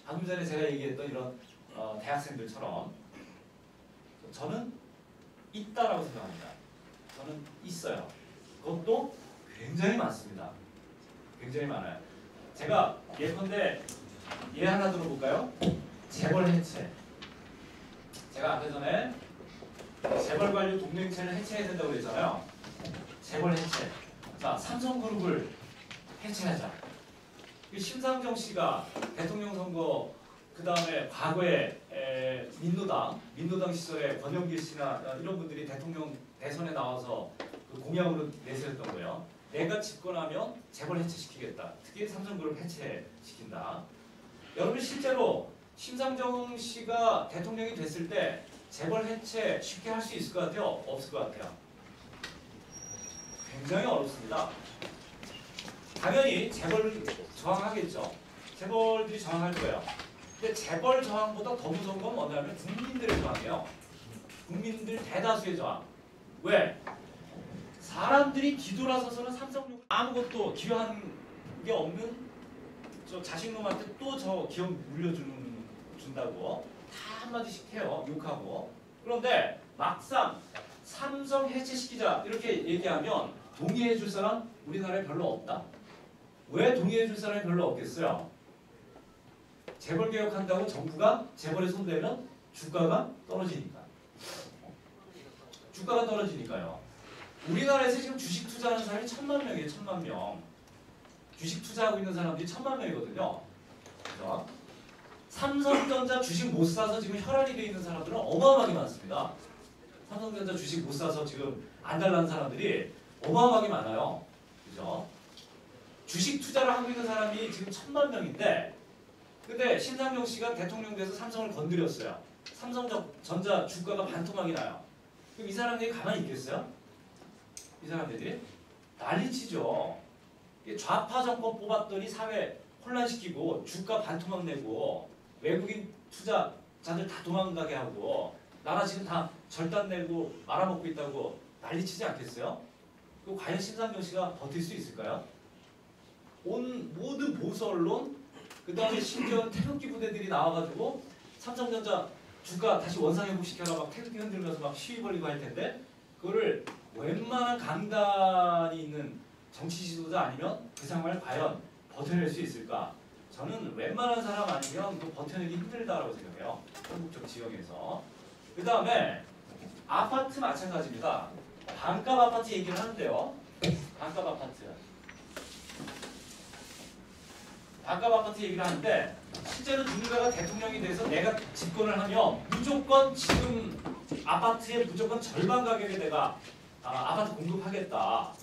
방금 전에 제가 얘기했던 이런 대학생들처럼 저는 있다라고 생각합니다. 저는 있어요. 그것도 굉장히 많습니다. 굉장히 많아요. 제가 예컨대 예 하나 들어볼까요? 재벌 해체. 제가 아까 전에 재벌 관료 동맹체를 해체해야 된다고 그랬잖아요. 재벌 해체. 자, 삼성그룹을 해체하자. 심상정 씨가 대통령 선거 그 다음에 과거에 민노당 시절에 권영길 씨나 이런 분들이 대통령 대선에 나와서 그 공약으로 내세웠던 거예요. 내가 집권하면 재벌 해체시키겠다. 특히 삼성그룹 해체시킨다. 여러분 실제로 심상정 씨가 대통령이 됐을 때 재벌 해체 쉽게 할 수 있을 것 같아요? 없을 것 같아요? 굉장히 어렵습니다. 당연히 재벌을 저항하겠죠. 재벌들이 저항할 거예요. 근데 재벌 저항보다 더 무서운 건 뭐냐면 국민들의 저항이에요. 국민들 대다수의 저항. 왜? 사람들이 뒤돌아서서는 삼성용 아무것도 기여한 게 없는 저 자식놈한테 또 저 기업 물려준다고 다 한마디씩 해요. 욕하고. 그런데 막상 삼성 해체시키자 이렇게 얘기하면 동의해 줄 사람 우리나라에 별로 없다. 왜 동의해 줄 사람이 별로 없겠어요? 재벌 개혁한다고 정부가 재벌에 손대면 주가가 떨어지니까. 주가가 떨어지니까요. 우리나라에서 지금 주식 투자하는 사람이 1000만 명이에요. 1000만 명. 주식 투자하고 있는 사람들이 1000만 명이거든요. 그죠? 삼성전자 주식 못 사서 지금 혈안이 돼 있는 사람들은 어마어마하게 많습니다. 삼성전자 주식 못 사서 지금 안달난 사람들이 어마어마하게 많아요. 그죠? 주식 투자를 하고 있는 사람이 지금 1000만 명인데 근데 심상정 씨가 대통령 돼서 삼성을 건드렸어요. 삼성전자 주가가 반토막이 나요. 그럼 이 사람들이 가만히 있겠어요? 이 사람들이 난리치죠. 좌파 정권 뽑았더니 사회 혼란시키고 주가 반토막 내고 외국인 투자자들 다 도망가게 하고 나라 지금 다 절단 내고 말아먹고 있다고 난리치지 않겠어요? 그 과연 심상정 씨가 버틸 수 있을까요? 온 모든 보수 언론 그 다음에 심지어 태극기 부대들이 나와가지고 삼성전자 주가 다시 원상회복시켜라 막 태극기 흔들면서 막 시위 벌이고 할 텐데 그거를 웬만한 강단이 있는 정치 지도자 아니면 그 상황을 과연 버텨낼 수 있을까? 저는 웬만한 사람 아니면 그 버텨내기 힘들다라고 생각해요. 한국적 지역에서. 그 다음에 아파트 마찬가지입니다. 반값 아파트 얘기를 하는데요. 반값 아파트. 반값 아파트 얘기를 하는데 실제로 누군가가 대통령이 돼서 내가 집권을 하면 무조건 지금 아파트의 무조건 절반 가격에 내가 아파트 공급하겠다.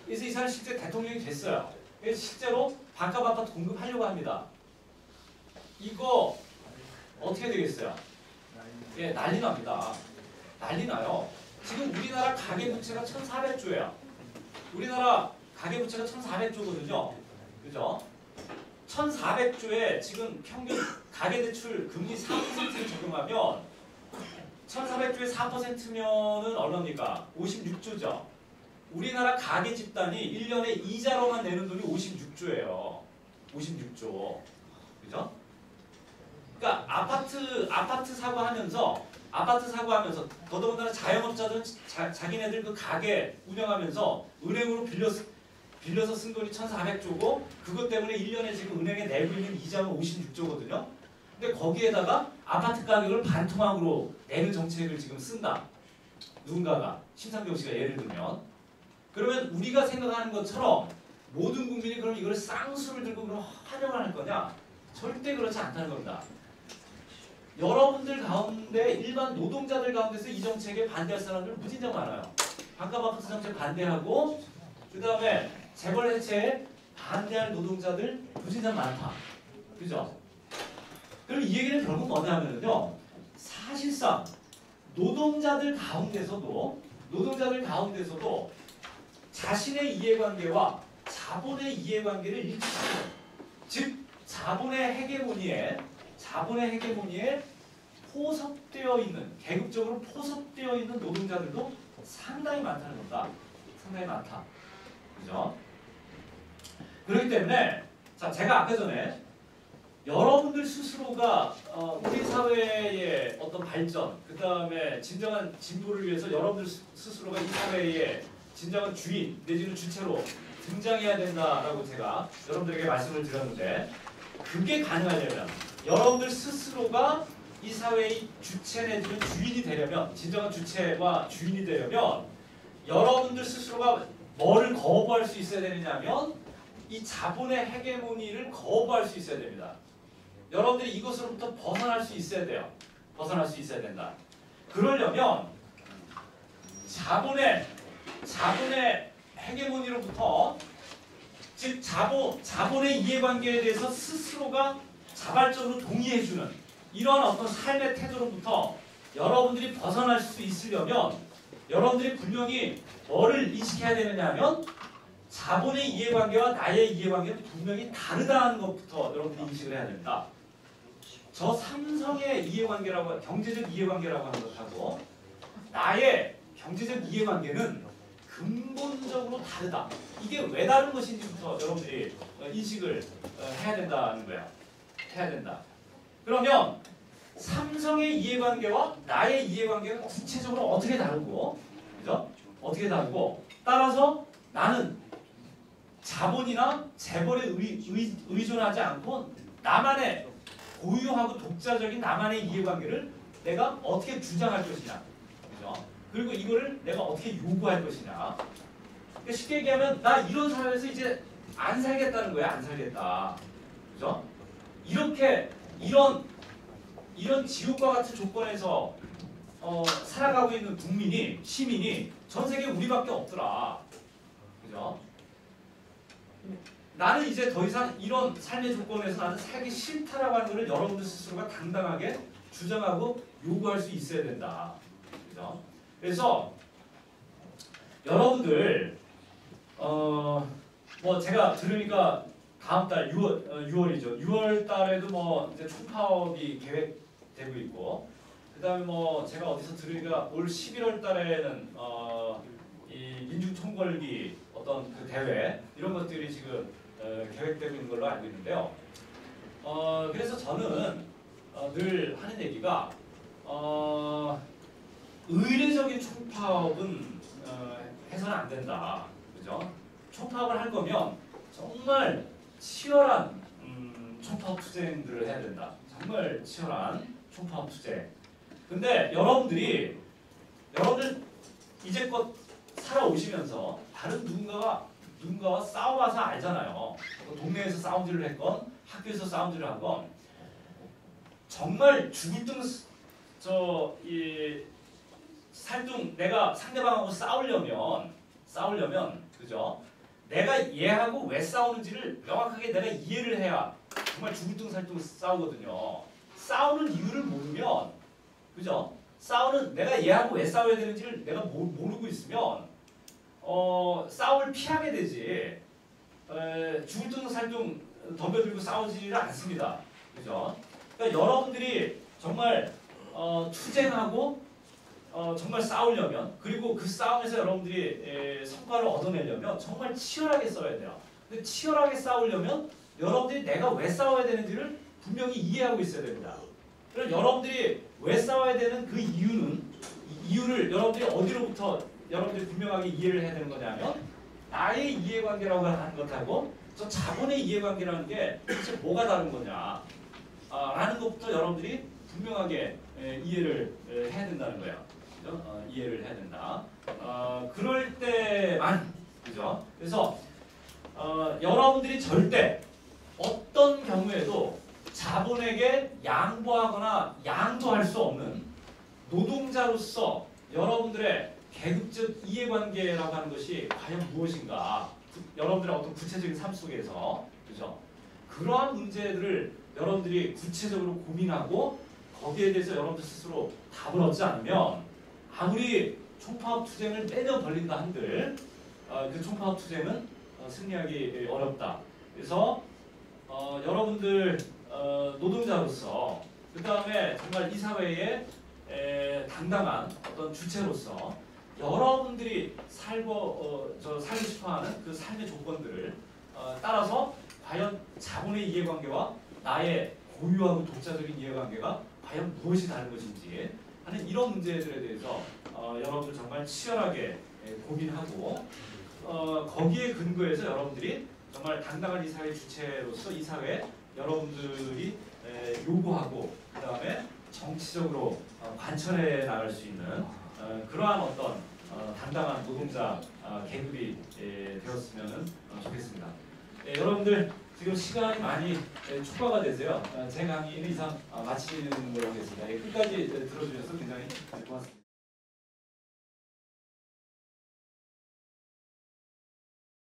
그래서 이 사람 실제 대통령이 됐어요. 그래서 실제로 반값 아파트 공급하려고 합니다. 이거 어떻게 되겠어요? 예, 난리 납니다. 난리 나요. 지금 우리나라 가계부채가 1400조예요. 우리나라 가계부채가 1400조거든요. 그죠? 1400조에 지금 평균 가계대출 금리 4%를 적용하면 1400조에 4%면은 얼마입니까? 56조죠. 우리나라 가계 집단이 1년에 이자로만 내는 돈이 56조예요. 56조. 그죠? 그러니까 아파트 사고 하면서 더더군다나 자영업자들은 자기네들 그 가게 운영하면서 은행으로 빌려서 쓴 돈이 1400조고 그것 때문에 1년에 지금 은행에 내고 있는 이자가 56조거든요. 근데 거기에다가 아파트 가격을 반토막으로 내는 정책을 지금 쓴다. 누군가가 심상정 씨가 예를 들면 그러면 우리가 생각하는 것처럼 모든 국민이 그럼 이걸 쌍수를 들고 그럼 환영을 할 거냐? 절대 그렇지 않다는 겁니다. 여러분들 가운데 일반 노동자들 가운데서 이 정책에 반대할 사람들은 무진장 많아요. 반값 아파트 정책 반대하고 그 다음에 재벌 해체에 반대할 노동자들 무진장 많다. 그죠? 그럼 이 얘기는 결국 뭐냐면요. 사실상 노동자들 가운데서도 자신의 이해관계와 자본의 이해관계를 일치시키는, 즉 자본의 헤게모니에 포섭되어 있는, 계급적으로 포섭되어 있는 노동자들도 상당히 많다는 겁니다. 상당히 많다. 그죠? 그렇기 때문에 자, 제가 아까 전에 여러분들 스스로가 우리 사회의 어떤 발전, 그 다음에 진정한 진보를 위해서 여러분들 스스로가 이 사회의 진정한 주인 내지는 주체로 등장해야 된다라고 제가 여러분들에게 말씀을 드렸는데, 그게 가능하려면 여러분들 스스로가 이 사회의 주체 내지는 주인이 되려면, 진정한 주체와 주인이 되려면 여러분들 스스로가 뭐를 거부할 수 있어야 되느냐면 이 자본의 헤게모니를 거부할 수 있어야 됩니다. 여러분들이 이것으로부터 벗어날 수 있어야 돼요. 벗어날 수 있어야 된다. 그러려면 자본의 헤게모니로부터, 즉 자본의 이해관계에 대해서 스스로가 자발적으로 동의해주는 이런 어떤 삶의 태도로부터 여러분들이 벗어날 수 있으려면 여러분들이 분명히 뭐를 인식해야 되느냐 하면 자본의 이해관계와 나의 이해관계는 분명히 다르다는 것부터 여러분들이 인식을 해야 됩니다. 저 삼성의 이해관계라고, 경제적 이해관계라고 하는 것하고 나의 경제적 이해관계는 근본적으로 다르다. 이게 왜 다른 것인지부터 여러분들이 인식을 해야 된다는 거예요. 해야 된다. 그러면 삼성의 이해관계와 나의 이해관계가 구체적으로 어떻게 다르고, 그죠? 어떻게 다르고, 따라서 나는 자본이나 재벌에 의존하지 않고 나만의 고유하고 독자적인 나만의 이해관계를 내가 어떻게 주장할 것이냐, 그죠? 그리고 이거를 내가 어떻게 요구할 것이냐. 그러니까 쉽게 얘기하면 나 이런 사회에서 이제 안 살겠다는 거야. 안 살겠다, 그죠? 이렇게 이런 지옥과 같은 조건에서 살아가고 있는 국민이, 시민이 전 세계에 우리밖에 없더라, 그죠? 나는 이제 더 이상 이런 삶의 조건에서 나는 살기 싫다라고 하는 것을 여러분들 스스로가 당당하게 주장하고 요구할 수 있어야 된다, 그죠? 그래서 여러분들 뭐 제가 들으니까 다음 달 6월이죠. 6월 달에도 뭐 이제 총파업이 계획되고 있고, 그다음에 뭐 제가 어디서 들으니까 올 11월 달에는 이 민중총궐기 어떤 그 대회 이런 것들이 지금 계획되고 있는 걸로 알고 있는데요. 그래서 저는 늘 하는 얘기가 의례적인 총파업은 해서는 안 된다, 그죠? 총파업을 할 거면 정말 치열한 총파업 투쟁들을 해야 된다. 정말 치열한 총파업 투쟁. 근데 여러분들 이제껏 살아오시면서 다른 누군가와 싸워봐서 알잖아요. 동네에서 싸움질을 했건 학교에서 싸움질을 한 건 정말 죽을 등 살등 내가 상대방하고 싸우려면 그죠? 내가 얘하고 왜 싸우는지를 명확하게 내가 이해를 해야 정말 죽을 등 살등 싸우거든요. 싸우는 이유를 모르면, 그죠? 내가 얘하고 왜 싸워야 되는지를 내가 모르고 있으면 싸움을 피하게 되지 죽을 등 살등 덤벼들고 싸우지를 않습니다. 그죠? 그러니까 여러분들이 정말 투쟁하고 정말 싸우려면, 그리고 그 싸움에서 여러분들이 성과를 얻어내려면 정말 치열하게 싸워야 돼요. 근데 치열하게 싸우려면 여러분들이 내가 왜 싸워야 되는지를 분명히 이해하고 있어야 됩니다. 그럼 여러분들이 왜 싸워야 되는 그 이유를 여러분들이 어디로부터 여러분들이 분명하게 이해를 해야 되는 거냐면 나의 이해관계라고 하는 것하고 저 자본의 이해관계라는 게 도대체 뭐가 다른 거냐 라는 것부터 여러분들이 분명하게 이해를 해야 된다는 거예요. 그죠? 이해를 해야 된다. 그럴 때만, 그죠? 그래서 여러분들이 절대 어떤 경우에도 자본에게 양보하거나 양도할 수 없는 노동자로서 여러분들의 계급적 이해관계라고 하는 것이 과연 무엇인가? 여러분들의 어떤 구체적인 삶 속에서, 그죠? 그러한 문제들을 여러분들이 구체적으로 고민하고 거기에 대해서 여러분들 스스로 답을 얻지 않으면 아무리 총파업 투쟁을 매년 벌린다 한들 그 총파업 투쟁은 승리하기 어렵다. 그래서 여러분들 노동자로서 그 다음에 정말 이 사회의 당당한 어떤 주체로서 여러분들이 살고 싶어하는 그 삶의 조건들을 따라서 과연 자본의 이해관계와 나의 고유하고 독자적인 이해관계가 과연 무엇이 다른 것인지 하는 이런 문제들에 대해서 여러분들 정말 치열하게 고민하고 거기에 근거해서 여러분들이 정말 당당한 이 사회 주체로서 이 사회에 여러분들이 요구하고 그 다음에 정치적으로 관철해 나갈 수 있는 그러한 어떤 당당한 노동자 계급이 되었으면 좋겠습니다. 여러분들 지금 시간이 많이 촉박가 돼서요. 제 강의는 이상 마치는 걸로 하겠습니다. 끝까지 들어주셔서 굉장히 고맙습니다.